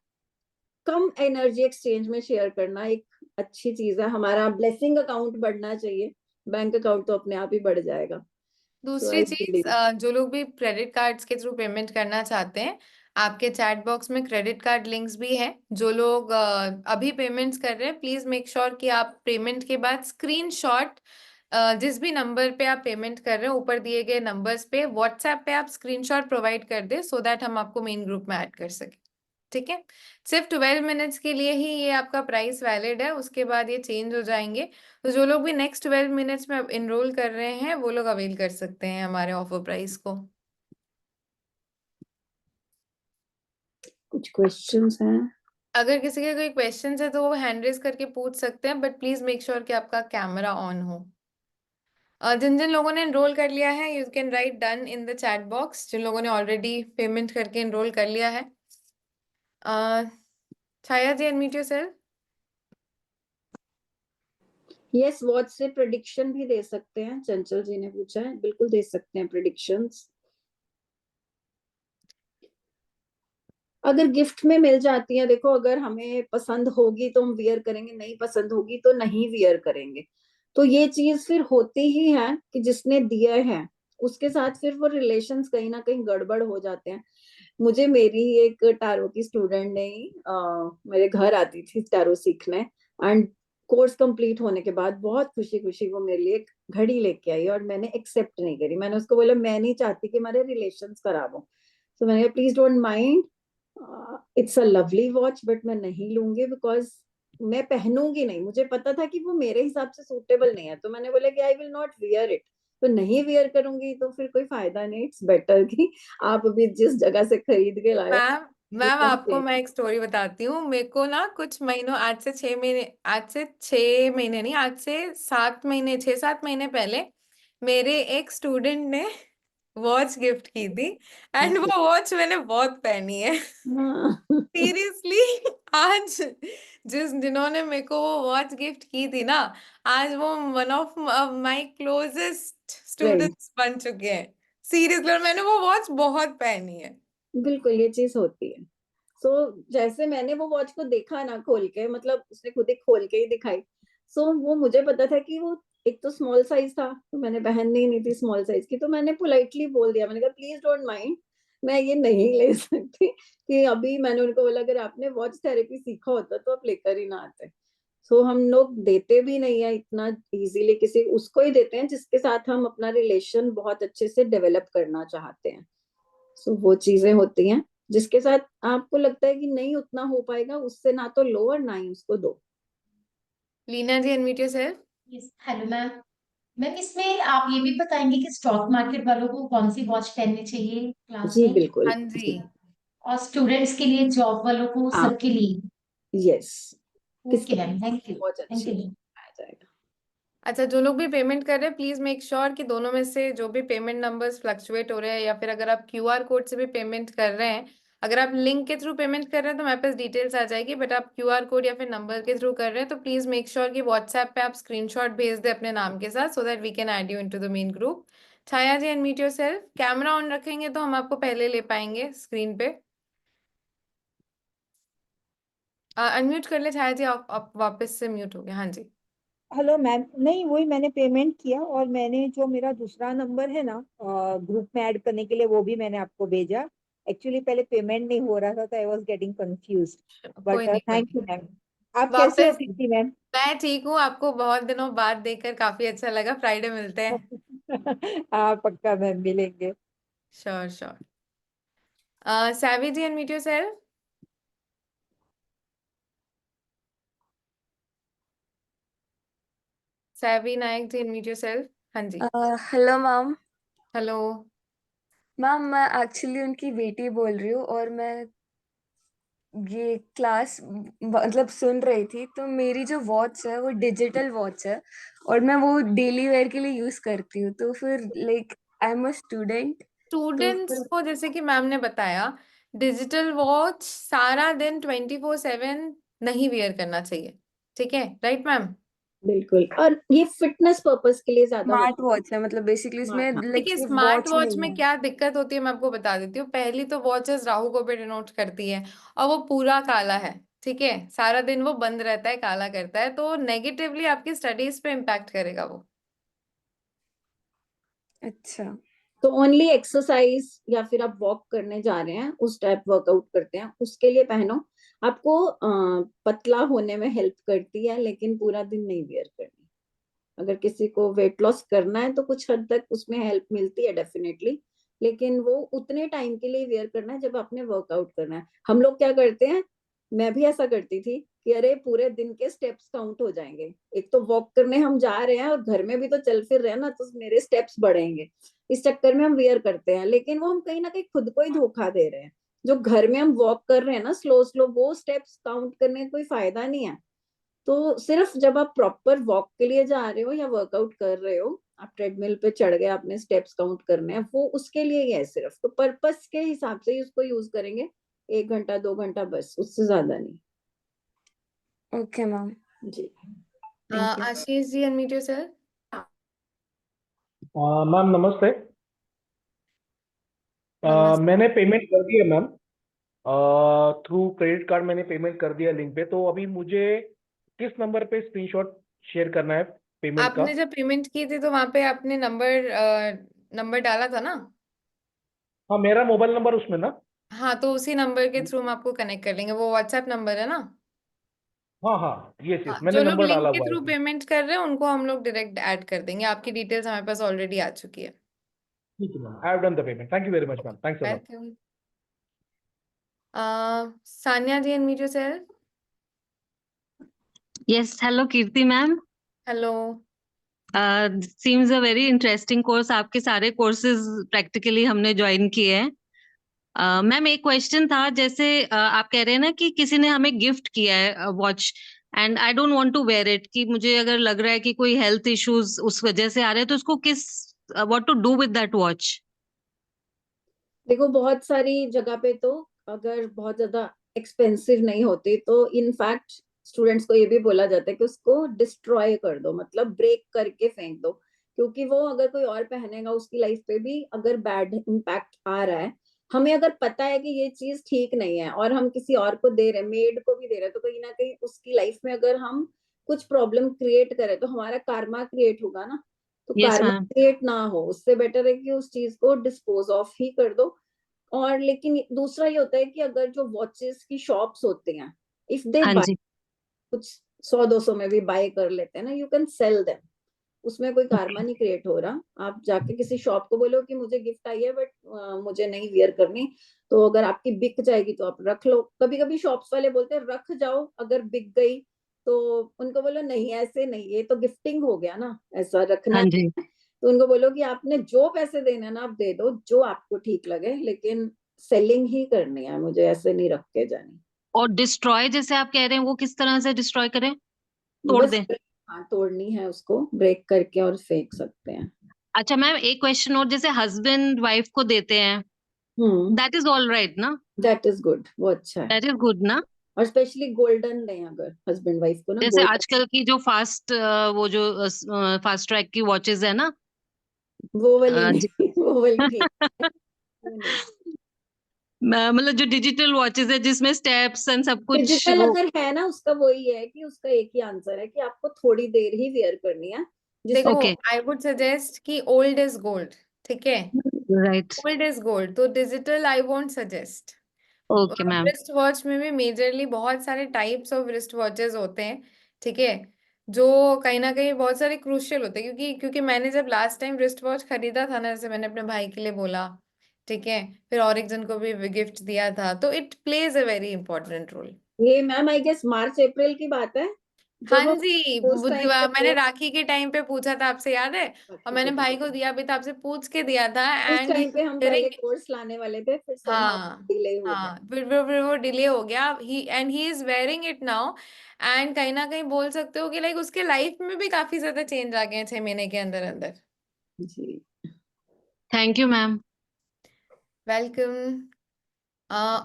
कम एनर्जी एक्सचेंज में शेयर करना एक अच्छी चीज है। हमारा ब्लेसिंग अकाउंट बढ़ना चाहिए, बैंक अकाउंट तो अपने आप ही बढ़ जाएगा। सो दूसरी आई चीज, बिलीव। जो लोग भी क्रेडिट कार्ड्स के थ्रू पेमेंट करना चाहते हैं, आपके चैट बॉक्स में क्रेडिट कार्ड लिंक्स भी हैं। जो लोग अभी पेमेंट्स कर रहे हैं प्लीज मेक श्योर कि आप पेमेंट के बाद स्क्रीनशॉट, जिस भी नंबर पे आप पेमेंट कर रहे हैं ऊपर दिए गए नंबर्स पे व्हाट्सएप पे आप स्क्रीनशॉट प्रोवाइड कर दें सो दैट हम आपको मेन ग्रुप में ऐड कर सकें। ठीक है, सिर्फ 12 मिनट्स के लिए ही ये आपका प्राइस वैलिड है, उसके बाद ये चेंज हो जाएंगे। तो जो लोग भी नेक्स्ट 12 मिनट्स में इनरोल कर रहे हैं वो लोग अवेल कर सकते हैं हमारे ऑफर प्राइस को। कुछ क्वेश्चंस हैं? अगर किसी के कोई क्वेश्चंस है तो वो हैंड रेज करके पूछ सकते हैं, बट प्लीज मेक श्योर कि आपका कैमरा ऑन हो। जिन जिन लोगों ने एनरोल कर लिया है you can write done in the chat box, जिन लोगों ने ऑलरेडी पेमेंट करके एनरोल कर लिया है। Chhaya ji unmute yourself. Yes, watch से प्रिडिक्शन भी दे सकते हैं, चंचल जी ने पूछा है। बिल्कुल दे सकते हैं प्रिडिक्शंस। अगर गिफ्ट में मिल जाती है, देखो अगर हमें पसंद होगी तो हम वियर करेंगे, नहीं पसंद होगी तो नहीं वियर करेंगे। तो ये चीज फिर होती ही है कि जिसने दिया है उसके साथ फिर वो रिलेशंस कहीं ना कहीं गड़बड़ हो जाते हैं। मुझे मेरी ही एक टैरो की स्टूडेंट ने ही मेरे घर आती थी टैरो सीखने, एंड कोर्स कंप्लीट होने के बाद बहुत खुशी खुशी वो मेरे लिए एक घड़ी लेके आई और मैंने एक्सेप्ट नहीं करी। मैंने उसको बोला मैं नहीं चाहती कि हमारे रिलेशंस खराब हो। तो मैंने कहा please don't mind, it's a lovely watch but मैं नहीं लूंगी बिकॉज मैं पहनूंगी नहीं। मुझे पता था कि वो मेरे हिसाब से सूटेबल नहीं है, तो मैंने बोला कि I will not wear it. तो नहीं वियर करूंगी तो फिर कोई फायदा नहीं। इट्स बेटर कि आप अभी जिस जगह से खरीद के लाए हो मैम मैम आपको मैं एक स्टोरी बताती हूँ। मेरे को ना कुछ महीनों, आज से 6 महीने नहीं, आज से 7 महीने, 6-7 महीने पहले मेरे एक स्टूडेंट ने वॉच गिफ्ट की थी एंड वो वॉच मैंने बहुत पहनी है। हाँ सीरियसली आज जिन्होंने मेरे को वो वॉच गिफ्ट की थी ना, आज वो one of my closest right, students बन चुके हैं। सीरियसली, और मैंने वो वॉच बहुत पहनी है। बिल्कुल ये चीज होती है। सो जैसे मैंने वो वॉच को देखा ना खोल के, मतलब उसने खुद ही खोल के ही दिखाई। वो मुझे पता था कि वो एक तो स्मॉल साइज था, तो मैंने पहननी नहीं थी स्मॉल साइज की, तो मैंने पोलाइटली बोल दिया। मैंने कहा प्लीज डोंट माइंड, मैं ये नहीं ले सकती। कि अभी मैंने उनको बोला अगर आपने वॉच थेरेपी सीखा होता तो आप लेकर ही ना आते। हम लोग देते भी नहीं है इतना इजीली किसी, उसको ही देते हैं जिसके साथ हम अपना रिलेशन बहुत अच्छे से डेवलप करना चाहते हैं। वो चीजें होती हैं जिसके साथ आपको लगता है कि नहीं उतना हो पाएगा, उससे ना तो लो और ना ही उसको दो। Leena ji unmute yourself. Yes, hello ma'am. Ma'am इसमें आप ये भी बताएंगे कि स्टॉक मार्केट वालों को कौन सी वॉच पहननी चाहिए क्लास जी में, बिल्कुल हाँ जी। जी। और स्टूडेंट्स के लिए, जॉब वालों को, आप, सबके लिए? यस, ओके किसके मैम, थैंक यू, बहुत थैंक अच्छी यू मैम। आ जाएगा। अच्छा, जो लोग भी पेमेंट कर रहे हैं प्लीज मेक श्योर कि दोनों में से जो भी पेमेंट नंबर्स फ्लक्चुएट हो रहे हैं या फिर अगर आप क्यूआर कोड से भी पेमेंट कर रहे हैं, अगर आप लिंक के थ्रू पेमेंट कर रहे हैं तो मेरे पास डिटेल्स आ जाएगी, बट आप क्यूआर कोड या फिर नंबर के थ्रू कर रहे हैं तो प्लीज मेक श्योर कि व्हाट्सएप पे आप स्क्रीनशॉट भेज दे अपने नाम के साथ, so that we can add you into the main group. Chhaya ji, unmute yourself. Camera on रखेंगे तो हम आपको पहले ले पाएंगे स्क्रीन पे। अनम्यूट कर ले छाया जी, आप वापस से म्यूट हो गए। हाँ जी। हेलो मैम, नहीं वही मैंने पेमेंट किया और मैंने जो मेरा दूसरा नंबर है ना ग्रुप में ऐड करने के लिए, वो भी मैंने आपको भेजा। एक्चुअली पहले पेमेंट नहीं हो रहा था तो आई वाज गेटिंग कंफ्यूज, कोई बट नहीं, कोई थैंक नहीं। You ma'am. आप कैसे हो वापस कीर्ति मैम? मैं ठीक हूँ, आपको बहुत दिनों बाद देखकर काफी अच्छा लगा। फ्राइडे मिलते हैं। हाँ पक्का मैम, मिलेंगे। Sure sure. Savi ji, unmute yourself. Savi Nayak ji, unmute yourself. हाँ जी। Hello ma'am. हेलो। मैम मैं एक्चुअली उनकी बेटी बोल रही हूँ और मैं ये क्लास मतलब सुन रही थी, तो मेरी जो वॉच है वो डिजिटल वॉच है और मैं वो डेली वेयर के लिए यूज करती हूँ, तो फिर like I am a student, तो स्टूडेंट्स फिर को जैसे कि मैम ने बताया, डिजिटल वॉच सारा दिन 24/7 नहीं वियर करना चाहिए। ठीक है, राइट मैम? बिल्कुल, और ये फिटनेस पर्पस के लिए ज्यादा स्मार्ट होता वॉच है, मतलब बेसिकली है। इसमें हाँ, लाइक देखिए, सिर्फ स्मार्ट वॉच वॉच नहीं में है। क्या दिक्कत होती है मैं आपको बता देती हूँ। पहली तो वॉचेस राहु को भी डिनोट करती है और वो पूरा काला है। ठीक है, सारा दिन वो बंद रहता है, काला करता है, तो नेगेटिवली आपकी स्टडीज पे इम्पैक्ट करेगा वो। अच्छा। तो ओनली एक्सरसाइज या फिर आप वॉक करने जा रहे हैं, उस टाइप वर्कआउट करते हैं, उसके लिए पहनो। आपको पतला होने में हेल्प करती है, लेकिन पूरा दिन नहीं वेयर करनी। अगर किसी को वेट लॉस करना है तो कुछ हद तक उसमें हेल्प मिलती है डेफिनेटली, लेकिन वो उतने टाइम के लिए वेयर करना है जब आपने वर्कआउट करना है। हम लोग क्या करते हैं, मैं भी ऐसा करती थी कि अरे पूरे दिन के स्टेप्स काउंट हो जाएंगे, एक तो वॉक करने हम जा रहे हैं और घर में भी तो चल फिर रहे हैं ना, तो मेरे स्टेप्स बढ़ेंगे, इस चक्कर में हम वेयर करते हैं, लेकिन वो हम कहीं ना कहीं खुद को ही धोखा दे रहे हैं। जो घर में हम वॉक कर रहे हैं ना स्लो स्लो, वो स्टेप्स काउंट करने का कोई फायदा नहीं है। तो सिर्फ जब आप प्रॉपर वॉक के लिए जा रहे हो या वर्कआउट कर रहे हो, आप ट्रेडमिल पे चढ़ गए, आपने स्टेप्स काउंट करने हैं, वो उसके लिए ही है सिर्फ। तो पर्पस के हिसाब से ही उसको यूज करेंगे, 1 घंटा 2 घंटा बस, उससे ज्यादा नहीं। ओके मैम, जी। Thank you. Ashish ji, unmute yourself. Ma'am नमस्ते। नमस्ते। मैंने पेमेंट कर दिया मैम, थ्रू क्रेडिट कार्ड मैंने पेमेंट कर दिया लिंक पे। तो अभी मुझे किस नंबर पे स्क्रीनशॉट शेयर करना है पेमेंट का? आपने जब पेमेंट की थी तो वहां पे आपने नंबर नंबर डाला था ना? हाँ, मेरा मोबाइल नंबर उसमें ना। हाँ, तो उसी नंबर के थ्रू हम आपको कनेक्ट कर लेंगे। वो व्हाट्सएप नंबर है ना? हाँ हाँ, यस हाँ, यस, मैंने जो लोग नंबर लिंक डाला के हुआ है थ्रू इसमें। पेमेंट कर रहे हैं उनको हम लोग डायरेक्ट ऐड कर देंगे। आपकी डिटेल्स हमारे पास ऑलरेडी आ चुकी है। ठीक है ma'am, I have done the payment. Thank you very much ma'am, thanks a lot. Welcome. Sanya ji, unmute yourself. Yes, hello Kirti ma'am. Hello. Seems a very interesting course. आपके सारे courses practically हमने join किए हैं। Ma'am एक question था, जैसे आप कह रहे हैं ना कि किसी ने हमें गिफ्ट किया है watch, and I don't want to wear it, कि मुझे अगर लग रहा है कि कोई हेल्थ इश्यूज उस वजह से आ रहे हैं, तो उसको किस what to do with that watch? देखो, बहुत सारी जगह पे तो अगर बहुत ज्यादा एक्सपेंसिव नहीं होती तो इनफैक्ट स्टूडेंट्स को ये भी बोला जाता है कि उसको डिस्ट्रॉय कर दो, मतलब ब्रेक करके फेंक दो, क्योंकि वो अगर कोई और पहनेगा उसकी लाइफ पे भी अगर बैड इम्पैक्ट आ रहा है। हमें अगर पता है कि ये चीज ठीक नहीं है और हम किसी और को दे रहे हैं, मेड को भी दे रहे हैं, तो कहीं ना कहीं उसकी लाइफ में अगर हम कुछ प्रॉब्लम क्रिएट करें तो हमारा कार्मा क्रिएट होगा ना। तो यस कार्मा मैम। क्रिएट ना हो, उससे बेटर है कि उस चीज को डिस्पोज ऑफ ही कर दो। और लेकिन दूसरा ये होता है कि अगर जो वॉचेस की शॉप्स होते हैं, इफ दे हाँ बाय, जी। कुछ 100-200 में भी बाय कर लेते हैं ना, यू कैन सेल देम, उसमें कोई ओके। कार्मा नहीं क्रिएट हो रहा। आप जाके किसी शॉप को बोलो कि मुझे गिफ्ट आई है बट मुझे नहीं वियर करनी, तो अगर आपकी बिक जाएगी तो आप रख लो। कभी कभी शॉप्स वाले बोलते हैं रख जाओ, अगर बिक गई तो उनको बोलो नहीं ऐसे नहीं, ये तो गिफ्टिंग हो गया ना, ऐसा रखना हाँ है। जी। तो उनको बोलो कि आपने जो पैसे देने ना आप दे दो, जो आपको ठीक लगे, लेकिन सेलिंग ही करनी है, मुझे ऐसे नहीं रख के जानी। और डिस्ट्रॉय जैसे आप कह रहे हैं, वो किस तरह से डिस्ट्रॉय करें, तोड़ बस दें? हाँ, तोड़नी है उसको, ब्रेक करके और फेंक सकते हैं। अच्छा मैम, एक क्वेश्चन और, जैसे हस्बैंड वाइफ को देते हैं, हम्म। दैट इज ऑल राइट ना? दैट इज गुड, वो अच्छा है। दैट इज गुड ना। और स्पेशली गोल्डन लें अगर हस्बैंड वाइफ को ना, जैसे गोल्डन। आजकल की जो वो जो फास्ट ट्रैक की वॉचेस है ना, वो वाली अ, नहीं, जि- वो वाली नहीं, वो नहीं। मतलब जो डिजिटल वॉचेस है जिसमें स्टेप्स एंड सब कुछ डिजिटल वो। अगर है ना, उसका वही है कि उसका एक ही आंसर है कि आपको थोड़ी देर ही वेयर करनी है, जिससे देखो, ओके, आई वुड सजेस्ट कि ओल्ड इज गोल्ड, ठीक है। राइट, ओल्ड इज गोल्ड, तो digital I won't suggest. Okay ma'am. Wrist watch में भी मेजरली बहुत सारे टाइप्स ऑफ रिस्ट वॉचेस होते हैं, ठीक है, जो कहीं ना कहीं बहुत सारे क्रूशियल होते हैं, क्योंकि मैंने जब लास्ट टाइम रिस्ट वॉच खरीदा था ना, जैसे मैंने अपने भाई के लिए बोला, ठीक है, फिर और एक जन को भी गिफ्ट दिया था, तो it plays a very important role. ये ma'am I guess March April की बात है, हाँ जब हम जी, उस टाइम पे मैंने राखी के टाइम पे पूछा था आपसे, याद है, और मैंने भाई को दिया भी था, आपसे पूछ के दिया था, उस एंड ही टाइम पे हम पहले वेयरिंग। कोर्स लाने वाले थे, फिर somehow हाँ डिले हो गया। हाँ, फिर वो डिले हो गया, he is wearing it now, and कहीं ना कहीं बोल सकते हो कि लाइक उसके लाइफ में भी काफी ज्यादा चेंज आ गए हैं 6 महीने के अंदर अंदर। जी। Thank you ma'am. वेलकम।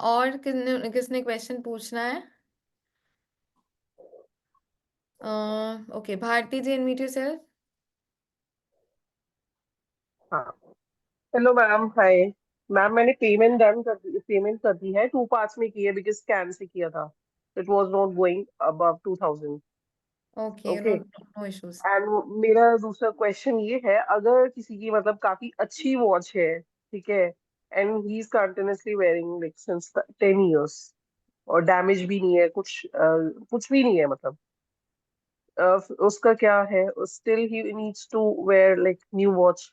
और किसने क्वेश्चन पूछना है? Okay, Bharti ji, unmute yourself. हाँ, हेलो मैम, हाय मैम। मैंने पेमेंट कर दी है, 2 पार्ट्स में की है बिकॉज स्कैन से किया था। It was not going above 2000। Okay, okay. No no issues. And मेरा दूसरा क्वेश्चन ये है, अगर किसी की मतलब काफी अच्छी वॉच है, ठीक है, and he is continuously wearing like since 10 years, और डैमेज भी नहीं है, कुछ भी नहीं है मतलब, उसका क्या है? Still he needs to wear like new watch?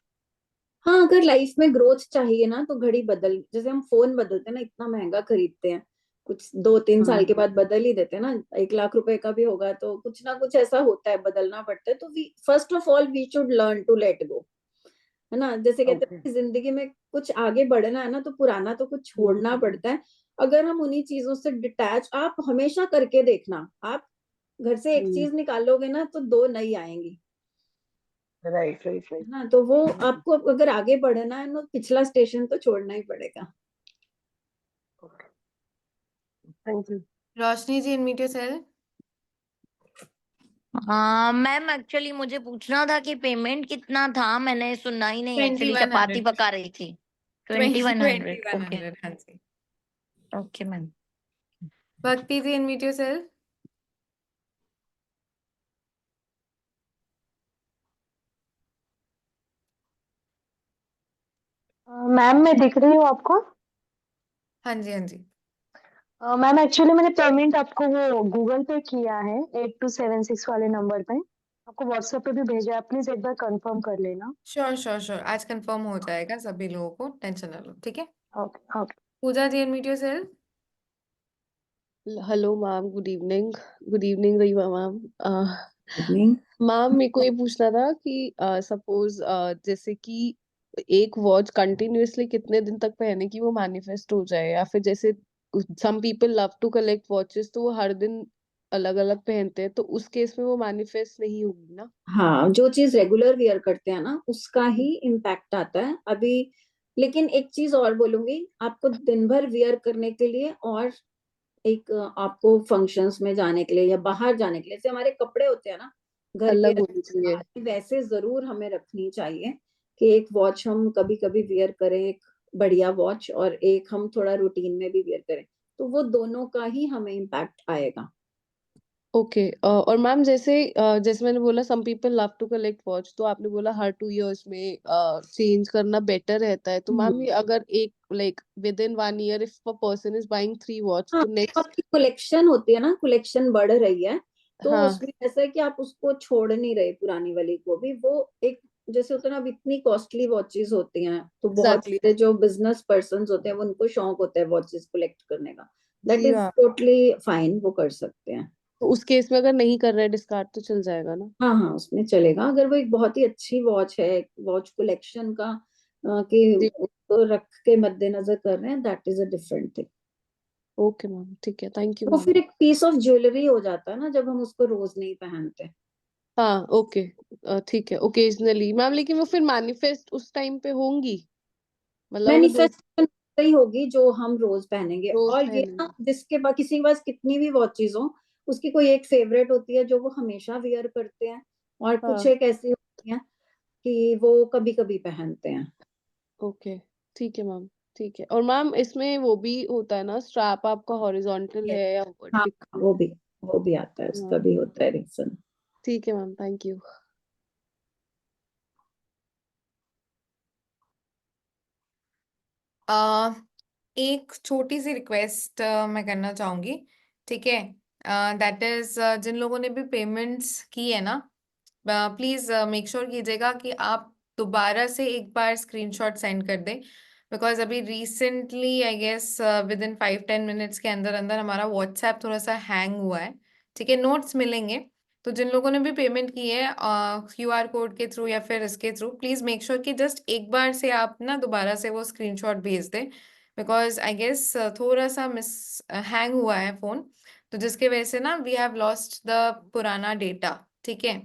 हाँ, अगर लाइफ में ग्रोथ चाहिए ना, तो घड़ी बदल, जैसे हम फोन बदलते हैं ना, इतना महंगा खरीदते हैं, कुछ 2-3 साल के बाद बदल ही देते हैं ना, 1 लाख रुपए का भी होगा तो कुछ ना कुछ ऐसा होता है, बदलना पड़ता है। तो we first of all we should learn to let go, है ना। जैसे कहते ओके। हैं कि जिंदगी में कुछ आगे बढ़ना है ना, तो पुराना तो कुछ छोड़ना पड़ता है। अगर हम उन्हीं चीजों से डिटैच, आप हमेशा करके देखना, आप घर से एक चीज निकालोगे ना, तो 2 नई आएंगी, राइट राइट है राइट। ना। तो वो आपको अगर आगे बढ़ना है ना, पिछला स्टेशन तो छोड़ना ही पड़ेगा। Thank you. Roshni ji, unmute yourself. हाँ मैम, एक्चुअली मुझे पूछना था कि पेमेंट कितना था, मैंने सुना ही नहीं, ट्वेंटी एक्चुअली वन चपाती हंड्रेड पका रही थी। 20 2100। 2100, ओके। हाँ जी। Okay ma'am. भक्ति जी, अनम्यूट योरसेल्फ। मैम मैं दिख रही हूँ आपको? हाँ जी, हाँ जी। मैम एक्चुअली मैंने पेमेंट आपको वो गूगल पे किया है 8276 वाले नंबर पे, आपको व्हाट्सएप पे भी भेजा है, प्लीज एक बार कंफर्म कर लेना। श्योर श्योर श्योर, आज कंफर्म हो जाएगा सभी लोगों को, टेंशन ना लो, ठीक है। Okay okay. Pooja ji, unmute yourself. Hello ma'am, good evening. Good evening Rahima ma'am. Evening. Ma'am मेरे को ये पूछना था कि सपोज जैसे कि एक वॉच कंटिन्यूअसली कितने दिन तक पहने कि वो मैनिफेस्ट हो जाए, या फिर जैसे some people love to collect watches, तो वो हर दिन अलग अलग पहनते हैं, तो उस केस में वो मैनिफेस्ट नहीं होगी ना? हाँ, जो चीज रेगुलर वियर करते हैं ना, उसका ही इम्पैक्ट आता है अभी। लेकिन एक चीज और बोलूंगी, आपको दिन भर वियर करने के लिए और एक आपको फंक्शंस में जाने के लिए या बाहर जाने के लिए, जैसे हमारे कपड़े होते हैं ना घर के, अलग होनी चाहिए। वैसे जरूर हमें रखनी चाहिए कि एक वॉच हम कभी कभी वियर करें, एक बढ़िया वॉच, और एक हम थोड़ा रूटीन में भी वियर करें, तो वो दोनों का ही हमें इम्पैक्ट आएगा। ओके। और मैम जैसे जैसे मैंने बोला some people love to collect watch, तो आपने बोला हर 2 years में चेंज करना बेटर रहता है, तो मैम ये अगर एक like within 1 year if a person is buying 3 watch, हाँ, तो तो नेक्स्ट। आपकी कलेक्शन होती है ना, कलेक्शन बढ़ रही है, तो हाँ, उसमें ऐसा है कि आप उसको छोड़ नहीं रहे, पुरानी वाली को भी। वो एक जैसे होता है ना, अब इतनी कॉस्टली वॉचेस होती हैं, तो बहुत एग्जैक्टली। सारे जो बिजनेस पर्सन होते हैं, वो उनको शौक होता है वॉचेस कलेक्ट करने का। दैट जी इज हाँ। टोटली फाइन, वो कर सकते हैं। तो उस केस में अगर नहीं कर रहे डिस्कार्ड, तो चल जाएगा ना? हाँ हाँ, उसमें चलेगा, अगर वो एक बहुत ही अच्छी वॉच है, वॉच कलेक्शन का कि जी। उसको रख के मद्देनजर कर रहे हैं, that is a different thing. Okay ma'am, ठीक है, थैंक यू वो मैम। फिर एक पीस ऑफ ज्वेलरी हो जाता है ना, जब हम उसको रोज नहीं पहनते। हाँ ओके। ठीक है, ओकेजनली मैम, लेकिन वो फिर मैनिफेस्ट उस टाइम पे होंगी, मतलब अगर दो। मैनिफेस्टेशन ही होगी जो हम रोज पहनेंगे। रोज और ये ना पहनेंगे। जिसके पास किसी के पास कितनी भी वॉचेस हो, उसकी कोई एक फेवरेट होती है जो वो हमेशा वियर करते हैं, और कुछ हाँ एक ऐसी होती है कि वो कभी कभी पहनते हैं। ओके, ठीक है मैम, ठीक है। और मैम इसमें वो भी होता है ना, स्ट्रैप आपका हॉरिजॉन्टल Yes. है या हाँ, वर्टिकल? वो भी आता है, उसका हाँ भी होता है रीजन। ठीक है मैम, थैंक यू। एक छोटी सी रिक्वेस्ट मैं करना चाहूंगी, ठीक है? दैट इज जिन लोगों ने भी पेमेंट्स की है ना, प्लीज मेक श्योर कीजिएगा कि आप दोबारा से एक बार स्क्रीनशॉट सेंड कर दें, बिकॉज अभी recently I guess within 5-10 minutes के अंदर अंदर हमारा व्हाट्सएप थोड़ा सा हैंग हुआ है, ठीक है? नोट्स मिलेंगे, तो जिन लोगों ने भी पेमेंट की है QR कोड के थ्रू या फिर इसके थ्रू, प्लीज मेक श्योर कि जस्ट एक बार से आप ना दोबारा से वो स्क्रीनशॉट भेज दें, बिकॉज आई गेस थोड़ा सा मिस हैंग हुआ है फोन, तो जिसके वजह से ना वी हैव लॉस्ट द पुराना डेटा, ठीक है?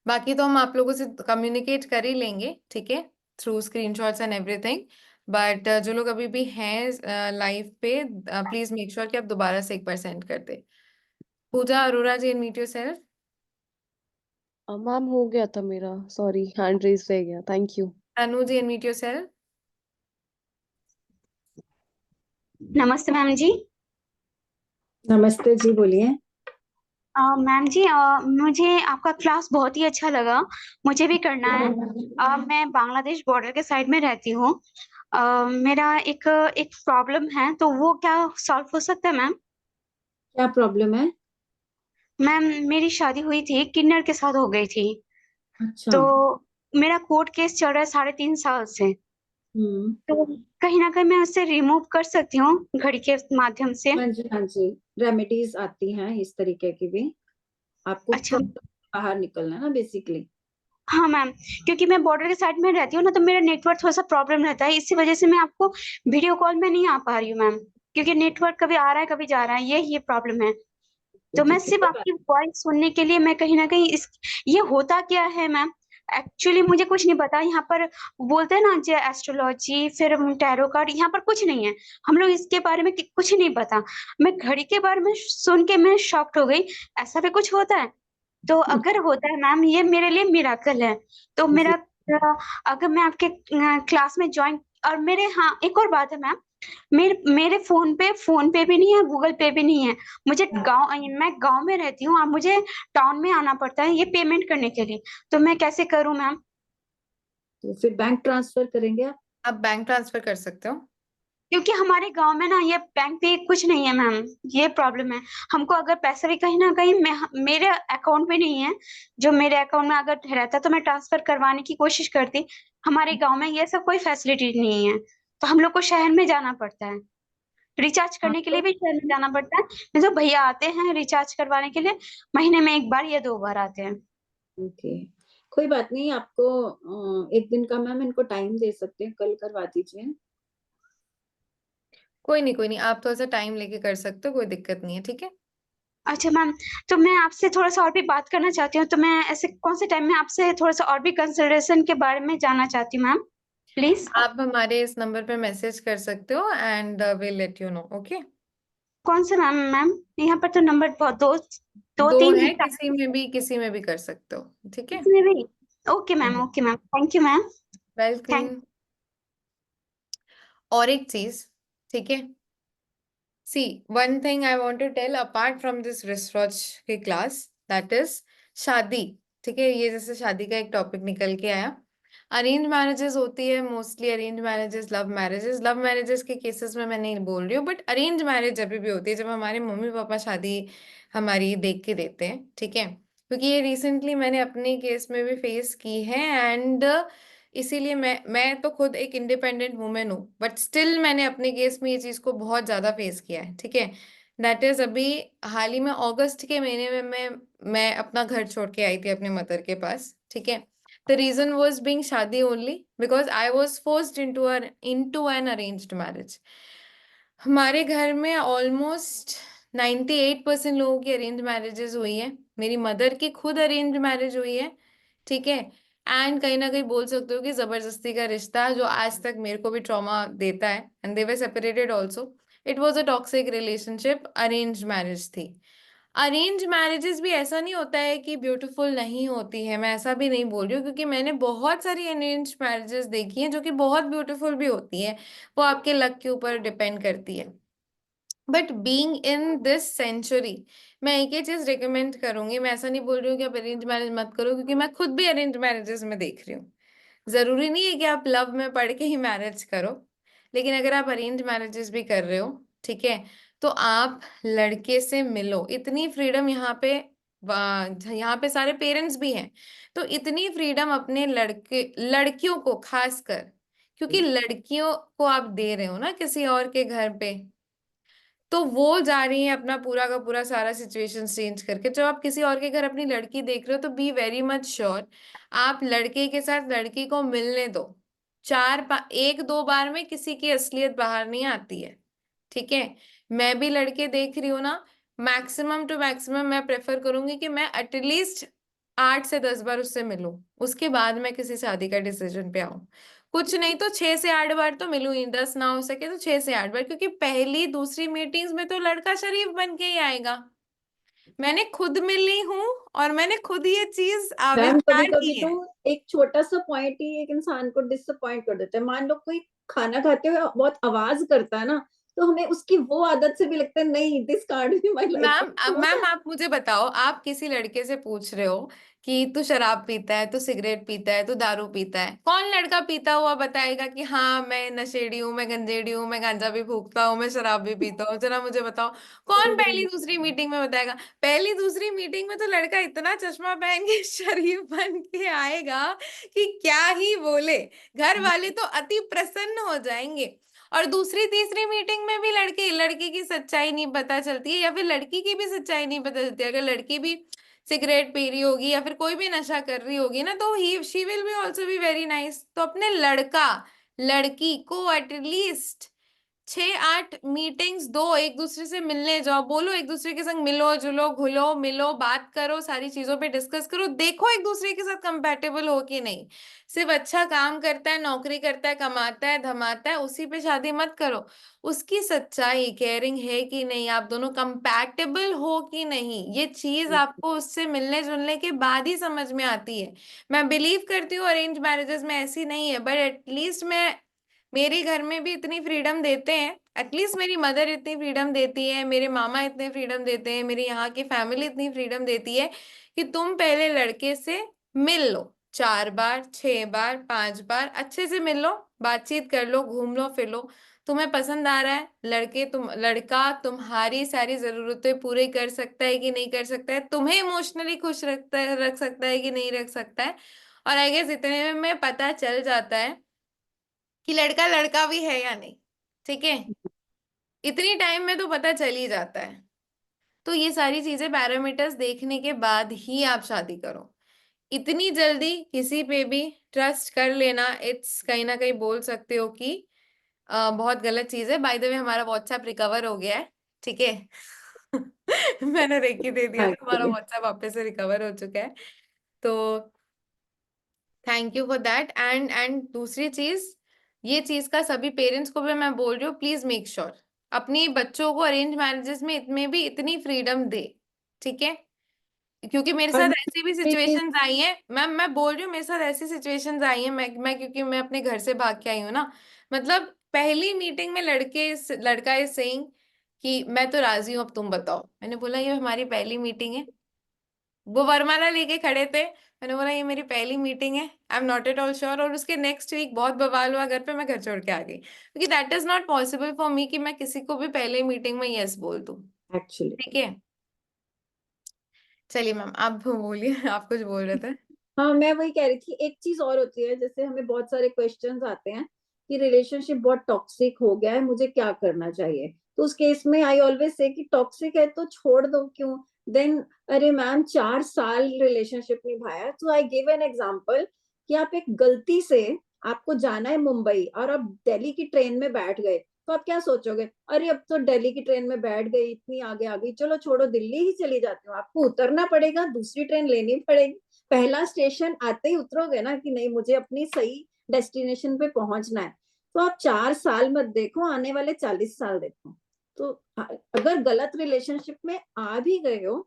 बाकी तो हम आप लोगों से कम्युनिकेट कर ही लेंगे, ठीक है, through screenshots and everything. But जो लोग अभी भी हैं लाइव पे, प्लीज मेक श्योर कि आप दोबारा से एक बार सेंड कर दे। Pooja Arora ji, mute yourself. Ma'am हो गया था मेरा, सॉरी हैंड रेज रह गया, thank you. Tanu ji, mute yourself. नमस्ते मैम जी। नमस्ते जी, बोलिए। मैम जी, मुझे आपका क्लास बहुत ही अच्छा लगा, मुझे भी करना है। मैं बांग्लादेश बॉर्डर के साइड में रहती हूँ। मेरा एक एक प्रॉब्लम है, तो वो क्या सॉल्व हो सकता है मैम? क्या प्रॉब्लम है? मैम, मेरी शादी हुई थी, किन्नर के साथ हो गई थी, अच्छा। तो मेरा कोर्ट केस चल रहा है 3.5 साल से। हम्म। तो कहीं ना कहीं मैं उससे रिमूव कर सकती हूँ घड़ी के माध्यम से? हाँ जी, हाँ जी, रेमेडीज आती हैं इस तरीके की भी। आपको अच्छा। बाहर निकलना है ना बेसिकली। हाँ मैम, क्योंकि मैं बॉर्डर के साइड में रहती हूँ ना, तो मेरा नेटवर्क थोड़ा सा प्रॉब्लम रहता है, इसी वजह से मैं आपको वीडियो कॉल में नहीं आ पा रही हूँ मैम, क्योंकि नेटवर्क कभी आ रहा है कभी जा रहा है, ये प्रॉब्लम है। तो मैं ठीक है, सिर्फ कोई बात आपकी वॉइस सुनने के लिए मैं कहीं ना कहीं इस ये होता क्या है मैम? एक्चुअली मुझे कुछ नहीं पता यहाँ पर। बोलते हैं ना जो एस्ट्रोलॉजी फिर टैरो कार्ड, यहाँ पर कुछ नहीं है। हम लोग इसके बारे में कुछ नहीं पता। मैं घड़ी के बारे में सुन के मैं शॉक्ड हो गई, ऐसा भी कुछ होता है? तो अगर होता है मैम, ये मेरे लिए मिराकल है। तो जी। अगर मैं आपके क्लास में ज्वाइन, और मेरे, हाँ एक और बात है मैम, मेरे फोन पे भी नहीं है, गूगल पे भी नहीं है। मैं गांव में रहती हूँ और मुझे टाउन में आना पड़ता है ये पेमेंट करने के लिए, तो मैं कैसे करूँ मैम? तो फिर बैंक ट्रांसफर करेंगे आप? आप बैंक ट्रांसफर कर सकते हो। क्योंकि हमारे गांव में ना ये बैंक पे कुछ नहीं है मैम, ये प्रॉब्लम है। हमको अगर पैसा भी कहीं ना कहीं मेरे अकाउंट में नहीं है, जो मेरे अकाउंट में अगर रहता तो मैं ट्रांसफर करवाने की कोशिश करती। हमारे गांव में ये सब कोई फैसिलिटी नहीं है, तो हम लोग को शहर में जाना पड़ता है, रिचार्ज हाँ करने के लिए तो भी शहर में जाना पड़ता है। नहीं तो भैया आते हैं रिचार्ज करवाने के लिए, महीने में 1 बार या 2 बार आते हैं। ओके, कोई बात नहीं। आपको एक दिन का मैम इनको टाइम दे सकते हैं, कल करवा दीजिए। कोई नहीं, कोई नहीं, आप थोड़ा सा टाइम लेके कर सकते हो, कोई दिक्कत नहीं है, ठीक है? अच्छा मैम, तो मैं आपसे थोड़ा सा और भी बात करना चाहती हूँ, तो मैं ऐसे कौन से टाइम में आपसे थोड़ा सा और भी कंसल्टेशन के बारे में जानना चाहती हूँ मैम, प्लीज। आप हमारे इस नंबर पे मैसेज कर सकते हो and will let you know, okay? कौन सा मैम? मैम यहाँ पर तो नंबर बहुत दो दो दो तीन ही है, किसी में भी कर सकते हो, ठीक है? इसमें भी? Okay ma'am, okay ma'am, thank you ma'am. Welcome. और एक चीज, ठीक है, see one thing I want to tell apart from this research के क्लास, दैट इज शादी, ठीक है? ये जैसे शादी का एक टॉपिक निकल के आया, अरेंज मैरिजेस होती है mostly, arrange marriages, love marriages के केसेस में मैं नहीं बोल रही हूँ, बट अरेंज मैरिज अभी भी होती है जब हमारे मम्मी पापा शादी हमारी देख के देते हैं, ठीक है? क्योंकि ये रिसेंटली मैंने अपने केस में भी फेस की है, एंड इसीलिए मैं तो खुद एक इंडिपेंडेंट वुमेन हूँ, बट स्टिल मैंने अपने केस में ये चीज को बहुत ज्यादा फेस किया है, ठीक है? दैट इज अभी हाल ही में अगस्त के महीने में मैं अपना घर छोड़ के आई थी अपने मदर के पास, ठीक है? The reason was being शादी only because I was forced into an arranged marriage. हमारे घर में ऑलमोस्ट 98% लोगों की अरेंज मैरिजेस हुई है, मेरी मदर की खुद अरेंज मैरिज हुई है, ठीक है? एंड कहीं ना कहीं बोल सकते हो कि जबरदस्ती का रिश्ता जो आज तक मेरे को भी ट्रॉमा देता है, and they were separated also. It was a toxic relationship, arrange marriage थी। अरेंज मैरिजेस भी ऐसा नहीं होता है कि ब्यूटीफुल नहीं होती है, मैं ऐसा भी नहीं बोल रही हूँ, क्योंकि मैंने बहुत सारी अरेंज मैरिजेस देखी हैं जो कि बहुत ब्यूटीफुल भी होती है, वो आपके लक के ऊपर डिपेंड करती है। But being in this century, मैं एक ही चीज रिकमेंड करूंगी, मैं ऐसा नहीं बोल रही हूँ कि आप अरेंज मैरिज मत करो, क्योंकि मैं खुद भी अरेंज मैरिजेस में देख रही हूँ। जरूरी नहीं है कि आप लव में पढ़ के ही मैरिज करो, लेकिन अगर आप अरेंज मैरिजेस भी कर रहे हो, ठीक है, तो आप लड़के से मिलो। इतनी फ्रीडम यहाँ पे, यहाँ पे सारे पेरेंट्स भी हैं, तो इतनी फ्रीडम अपने लड़कियों को खासकर, क्योंकि लड़कियों को आप दे रहे हो ना किसी और के घर पे, तो वो जा रही है अपना पूरा का पूरा सारा सिचुएशन चेंज करके। जब आप किसी और के घर अपनी लड़की देख रहे हो, तो बी वेरी मच श्योर आप लड़के के साथ लड़की को मिलने दो। एक दो बार में किसी की असलियत बाहर नहीं आती है, ठीक है। मैं भी लड़के देख रही हूँ ना, मैक्सिमम टू मैक्सिमम मैं प्रेफर करूंगी कि मैं एटलीस्ट 8 से 10 बार उससे मिलूं, उसके बाद मैं किसी शादी का डिसीजन पे आऊं। कुछ नहीं तो 6 से 8 बार तो मिलूं ही, 10 ना हो सके तो 6 से 8 बार, क्योंकि पहली दूसरी मीटिंग्स में तो लड़का शरीफ बन के ही आएगा। मैंने खुद मिली हूँ और मैंने खुद ये चीज मैम कभी आविष्कार की कभी है। तो एक छोटा सा पॉइंट ही एक इंसान को डिसअपॉइंट कर देता है। मान लो कोई खाना खाते हुए बहुत आवाज करता है ना, तो हमें उसकी वो आदत से भी लगता है नहीं, this can't be my life. Ma'am आप मुझे बताओ, आप किसी लड़के से पूछ रहे हो कि तू शराब पीता है, तू सिगरेट पीता है, तू दारू पीता है, कौन लड़का पीता हुआ बताएगा कि हाँ मैं नशेड़ी हूँ, मैं गंजेड़ी हूँ, मैं गांजा भी फूकता हूँ, मैं शराब भी पीता हूँ? जरा मुझे बताओ, कौन पहली दूसरी मीटिंग में बताएगा? पहली दूसरी मीटिंग में तो लड़का इतना चश्मा पहन के शरीफ बन के आएगा कि क्या ही बोले, घर वाले तो अति प्रसन्न हो जाएंगे। और दूसरी तीसरी मीटिंग में भी लड़के की सच्चाई नहीं पता चलती है, या फिर लड़की की भी सच्चाई नहीं पता चलती। अगर लड़की भी सिगरेट पी रही होगी या फिर कोई भी नशा कर रही होगी ना, तो ही she will be also be very nice. तो अपने लड़की को एटलीस्ट 6-8 मीटिंग्स दो, एक दूसरे से मिलने जाओ, बोलो एक दूसरे के संग मिलो जुलो घुलो मिलो, बात करो, सारी चीजों पे डिस्कस करो, देखो एक दूसरे के साथ कंपैटिबल हो कि नहीं। सिर्फ अच्छा काम करता है, नौकरी करता है, कमाता है, धमाता है, उसी पे शादी मत करो। उसकी सच्चाई केयरिंग है कि नहीं, आप दोनों कंपैटिबल हो कि नहीं, ये चीज आपको उससे मिलने जुलने के बाद ही समझ में आती है। मैं बिलीव करती हूँ अरेंज मैरिजेस में ऐसी नहीं है, बट एटलीस्ट मेरे घर में भी इतनी फ्रीडम देते हैं, एटलीस्ट मेरी मदर इतनी फ्रीडम देती है, मेरे मामा इतने फ्रीडम देते हैं, मेरी यहाँ की फैमिली इतनी फ्रीडम देती है कि तुम पहले लड़के से मिल लो, 4 बार 6 बार 5 बार अच्छे से मिल लो, बातचीत कर लो, घूम लो फिर लो। तुम्हें पसंद आ रहा है लड़का तुम्हारी सारी जरूरतें पूरी कर सकता है कि नहीं कर सकता है, तुम्हें इमोशनली खुश रख सकता है कि नहीं रख सकता है, और आई गेस इतने में पता चल जाता है कि लड़का लड़का भी है या नहीं, ठीक है। इतनी टाइम में तो पता चल ही जाता है। तो ये सारी चीजें पैरामीटर्स देखने के बाद ही आप शादी करो। इतनी जल्दी किसी पे भी ट्रस्ट कर लेना, इट्स कहीं ना कहीं बोल सकते हो कि बहुत गलत चीज है। बाय द वे हमारा व्हाट्सएप रिकवर हो गया है, ठीक है। मैंने रेकी दे दिया तो हमारा एक्चुअली व्हाट्सएप वापस से रिकवर हो चुका है, तो thank you for that. And दूसरी चीज, ये चीज का सभी पेरेंट्स को भी मैं बोल रही हूँ, प्लीज मेक श्योर अपनी बच्चों को अरेंज मैरिजेस में भी इतनी फ्रीडम दे, ठीक है। क्योंकि मेरे और साथ ऐसी भी सिचुएशंस आई हैं मैम, मैं बोल रही हूँ मेरे साथ ऐसी सिचुएशंस आई हैं, मैं क्योंकि मैं अपने घर से भाग के आई हूँ ना, मतलब पहली मीटिंग में लड़का इज सेइंग कि मैं तो राजी हूँ, अब तुम बताओ। मैंने बोला ये हमारी पहली मीटिंग है, वो वरमाला लेके खड़े थे, मैंने बोला ये मेरी पहली मीटिंग है, I am not at all sure. और उसके नेक्स्ट वीक बहुत बवाल हुआ घर पे, मैं घर छोड़ के आ गई, क्योंकि that is not possible for me कि मैं किसी को भी पहले मीटिंग में यस बोल दूं, एक्चुअली ठीक है। चलिए मैम आप बोलिए, आप कुछ बोल रहे थे। हाँ, मैं वही कह रही थी, एक चीज और होती है, जैसे हमें बहुत सारे क्वेश्चंस आते हैं कि रिलेशनशिप बहुत टॉक्सिक हो गया है, मुझे क्या करना चाहिए। तो उस केस में आई ऑलवेज से कि टॉक्सिक है तो छोड़ दो, क्यों देन। अरे मैम 4 साल रिलेशनशिप निभाया, तो आई गिव एन एग्जांपल कि आप एक गलती से, आपको जाना है मुंबई और आप दिल्ली की ट्रेन में बैठ गए, तो आप क्या सोचोगे, अरे अब तो दिल्ली की ट्रेन में बैठ गई, इतनी आगे आ गई, चलो छोड़ो दिल्ली ही चली जाती हूँ। आपको उतरना पड़ेगा, दूसरी ट्रेन लेनी पड़ेगी, पहला स्टेशन आते ही उतरोगे ना कि नहीं मुझे अपनी सही डेस्टिनेशन पे पहुंचना है, तो आप 4 साल मत देखो, आने वाले 40 साल देखो। तो अगर गलत रिलेशनशिप में आ भी गए हो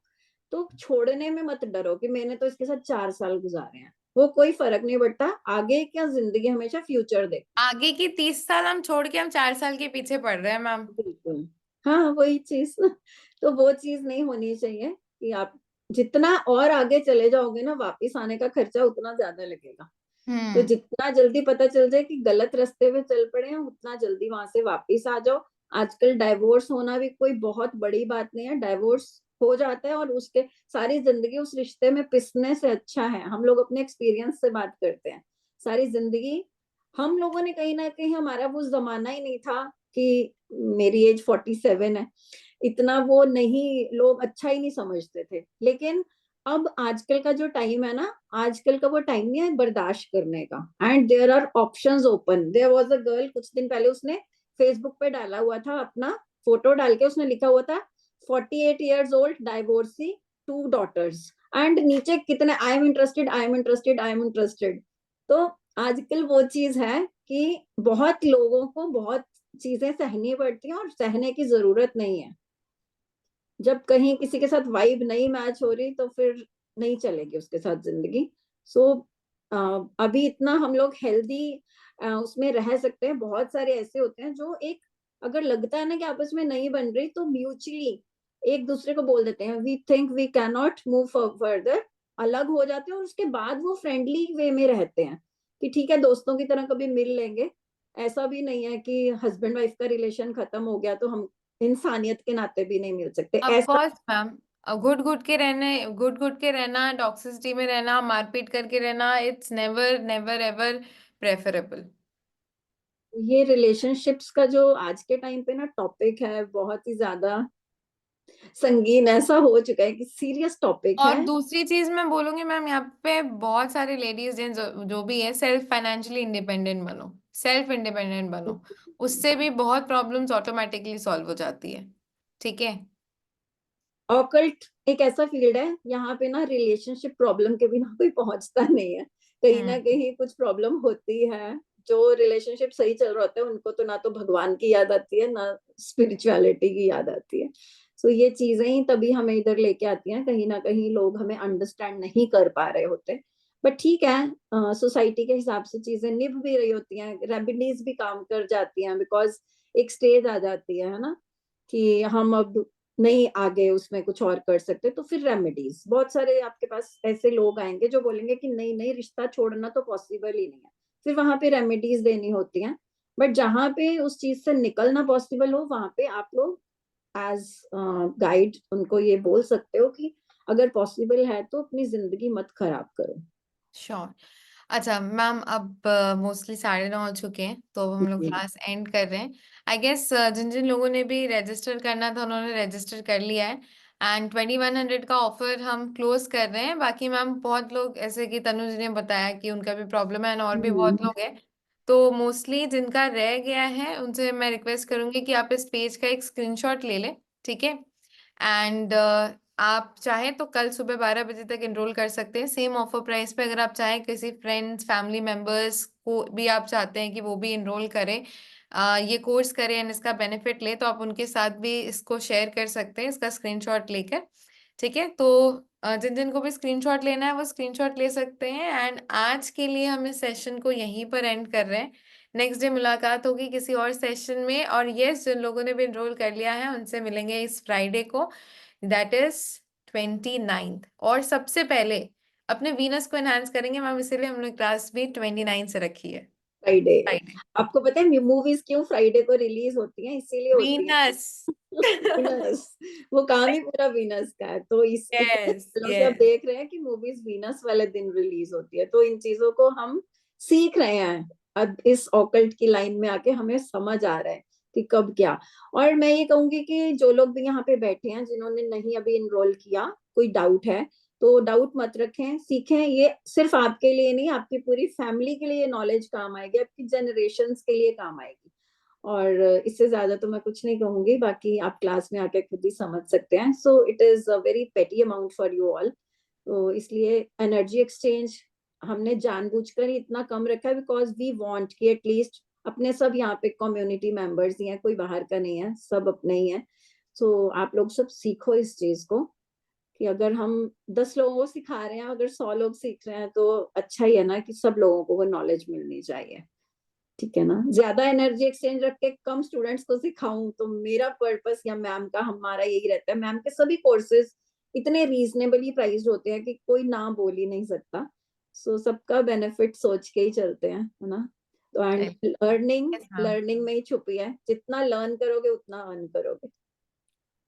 तो छोड़ने में मत डरो कि मैंने तो इसके साथ 4 साल गुजारे हैं, वो कोई फर्क नहीं पड़ता। आगे क्या जिंदगी, हमेशा फ्यूचर देखो। आगे की 30 साल हम छोड़ के हम 4 साल के पीछे पड़ रहे हैं मैम। बिल्कुल, हाँ वही चीज। तो वो चीज नहीं होनी चाहिए कि आप जितना और आगे चले जाओगे ना, वापिस आने का खर्चा उतना ज्यादा लगेगा। तो जितना जल्दी पता चल जाए कि गलत रास्ते पे चल पड़े हैं, उतना जल्दी वहां से वापिस आ जाओ। आजकल डाइवोर्स होना भी कोई बहुत बड़ी बात नहीं है, डाइवोर्स हो जाता है और उसके सारी जिंदगी उस रिश्ते में पिसने से अच्छा है। हम लोग अपने एक्सपीरियंस से बात करते हैं, सारी जिंदगी हम लोगों ने कहीं ना कहीं, हमारा वो जमाना ही नहीं था कि मेरी एज 47 है, इतना वो नहीं, लोग अच्छा ही नहीं समझते थे। लेकिन अब आजकल का जो टाइम है ना, आजकल का वो टाइम नहीं है बर्दाश्त करने का। And there are options open. There was a girl, कुछ दिन पहले उसने फेसबुक पे डाला हुआ था, अपना फोटो डाल के उसने लिखा हुआ था 48 years old, divorcee, 2 daughters, and नीचे कितने I am interested, I am interested, I am interested. तो आजकल वो चीज है कि बहुत लोगों को बहुत चीजें सहनी पड़ती हैं और सहने की जरूरत नहीं है। जब कहीं किसी के साथ वाइब नहीं मैच हो रही तो फिर नहीं चलेगी उसके साथ जिंदगी। सो अभी इतना हम लोग हेल्दी उसमें रह सकते हैं। बहुत सारे ऐसे होते हैं जो एक, अगर लगता है ना कि आपस में नहीं बन रही, तो म्यूचुअली एक दूसरे को बोल देते हैं we think we can not move further, अलग हो जाते हैं और उसके बाद वो फ्रेंडली वे में रहते हैं कि ठीक है दोस्तों की तरह कभी मिल लेंगे। ऐसा भी नहीं है कि हस्बैंड वाइफ का रिलेशन खत्म हो गया तो हम इंसानियत के नाते भी नहीं मिल सकते, ऑफ ऐसा। कोर्स मैम, घुट घुट के रहना, टॉक्सिसिटी में रहना, मारपीट करके रहना, it's never never ever preferable. ये रिलेशनशिप्स का जो आज के टाइम पे ना टॉपिक है, बहुत ही ज्यादा संगीन ऐसा हो चुका है कि सीरियस टॉपिक और है। दूसरी चीज मैं बोलूंगी मैम, यहाँ पे बहुत सारी लेडीज हैं जो भी है, सेल्फ फाइनेंशियली इंडिपेंडेंट बनो, सेल्फ इंडिपेंडेंट बनो, उससे भी बहुत प्रॉब्लम्स ऑटोमेटिकली सॉल्व हो जाती है। ठीक है। ऑकल्ट एक ऐसा फील्ड है, यहाँ पे ना रिलेशनशिप प्रॉब्लम के बिना कोई पहुंचता नहीं है, कहीं ना कहीं कुछ प्रॉब्लम होती है। जो रिलेशनशिप सही चल रहा होता है उनको तो ना तो भगवान की याद आती है ना स्पिरिचुअलिटी की याद आती है। सो ये चीजें ही तभी हमें इधर लेके आती हैं, कहीं ना कहीं लोग हमें अंडरस्टैंड नहीं कर पा रहे होते। बट ठीक है, सोसाइटी के हिसाब से चीजें निभ भी रही होती हैं, रेमेडीज भी काम कर जाती हैं, बिकॉज एक स्टेज आ जाती है ना कि हम अब नहीं आगे उसमें कुछ और कर सकते, तो फिर रेमेडीज, बहुत सारे आपके पास ऐसे लोग आएंगे जो बोलेंगे कि नहीं नहीं रिश्ता छोड़ना तो पॉसिबल ही नहीं है, फिर वहां पे रेमेडीज देनी होती हैं। बट जहां पे उस चीज से निकलना पॉसिबल हो, वहां पे आप लोग एज गाइड उनको ये बोल सकते हो कि अगर पॉसिबल है तो अपनी जिंदगी मत खराब करो। श्योर। अच्छा मैम, अब मोस्टली 9:30 हो चुके हैं, तो हम लोग क्लास एंड कर रहे हैं। आई गेस जिन जिन लोगों ने भी रजिस्टर करना था उन्होंने रजिस्टर कर लिया है, एंड 2100 का ऑफर हम क्लोज कर रहे हैं। बाकी मैम बहुत लोग, ऐसे कि तनु जी ने बताया कि उनका भी प्रॉब्लम है, और भी बहुत लोग हैं, तो मोस्टली जिनका रह गया है उनसे मैं रिक्वेस्ट करूंगी कि आप इस पेज का एक स्क्रीनशॉट ले लें। ठीक है। एंड आप चाहें तो कल सुबह 12 बजे तक एनरोल कर सकते हैं, सेम ऑफर प्राइस पे। अगर आप चाहें किसी फ्रेंड्स फैमिली मेंबर्स को भी आप चाहते हैं कि वो भी एनरोल करें, ये कोर्स करें एंड इसका बेनिफिट ले, तो आप उनके साथ भी इसको शेयर कर सकते हैं, इसका स्क्रीनशॉट लेकर। ठीक है। तो जिन जिन को भी स्क्रीनशॉट लेना है वो स्क्रीनशॉट ले सकते हैं। एंड आज के लिए हम इस सेशन को यहीं पर एंड कर रहे हैं। नेक्स्ट डे मुलाकात होगी किसी और सेशन में। और यस, जिन लोगों ने भी एनरोल कर लिया है उनसे मिलेंगे इस फ्राइडे को, दैट इज 29th। और सबसे पहले अपने वीनस को एनहांस करेंगे मैम, इसीलिए हमने क्लास भी 29 से रखी है। फ्राइडे, फ्राइडे आपको पता है मूवीज क्यों फ्राइडे को रिलीज होती हैं? इसीलिए होती है वीनस। वीनस, वो काम ही पूरा वीनस का है। तो इस इतने यस सालों से आप यस। देख रहे हैं कि मूवीज वीनस वाले दिन रिलीज होती है, तो इन चीजों को हम सीख रहे हैं। अब इस ऑकल्ट की लाइन में आके हमें समझ आ रहा है कि कब क्या। और मैं ये कहूंगी कि जो लोग भी यहाँ पे बैठे हैं जिन्होंने नहीं अभी इनरोल किया, कोई डाउट है तो डाउट मत रखें, सीखें। ये सिर्फ आपके लिए नहीं, आपकी पूरी फैमिली के लिए नॉलेज काम आएगी, आपकी जनरेशन्स के लिए काम आएगी। और इससे ज्यादा तो मैं कुछ नहीं कहूंगी, बाकी आप क्लास में आके खुद ही समझ सकते हैं। So it is a very पेटी अमाउंट फॉर यू ऑल। तो इसलिए एनर्जी एक्सचेंज हमने जानबूझकर ही इतना कम रखा है, बिकॉज वी वांट कि एटलीस्ट अपने सब यहाँ पे कम्युनिटी मेंबर्स ही हैं, कोई बाहर का नहीं है, सब अपने ही हैं। सो आप लोग सब सीखो इस चीज को कि अगर हम 10 लोगों को सिखा रहे हैं, अगर 100 लोग सीख रहे हैं तो अच्छा ही है ना, कि सब लोगों को वो नॉलेज मिलनी चाहिए। ठीक है ना, ज्यादा एनर्जी एक्सचेंज रख के कम स्टूडेंट्स को सिखाऊं तो मेरा पर्पस या मैम का हमारा यही रहता है। मैम के सभी कोर्सेज इतने रीजनेबली प्राइस्ड होते हैं कि कोई ना बोल ही नहीं सकता। सो सबका बेनिफिट सोच के ही चलते हैं, है ना। तो and learning Yes, ma'am. Learning में ही छुपी है, जितना लर्न करोगे उतना अर्न करोगे।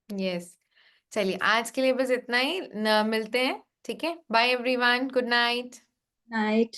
यस, चलिए आज के लिए बस इतना ही, मिलते हैं। ठीक है, bye everyone, good night. Night.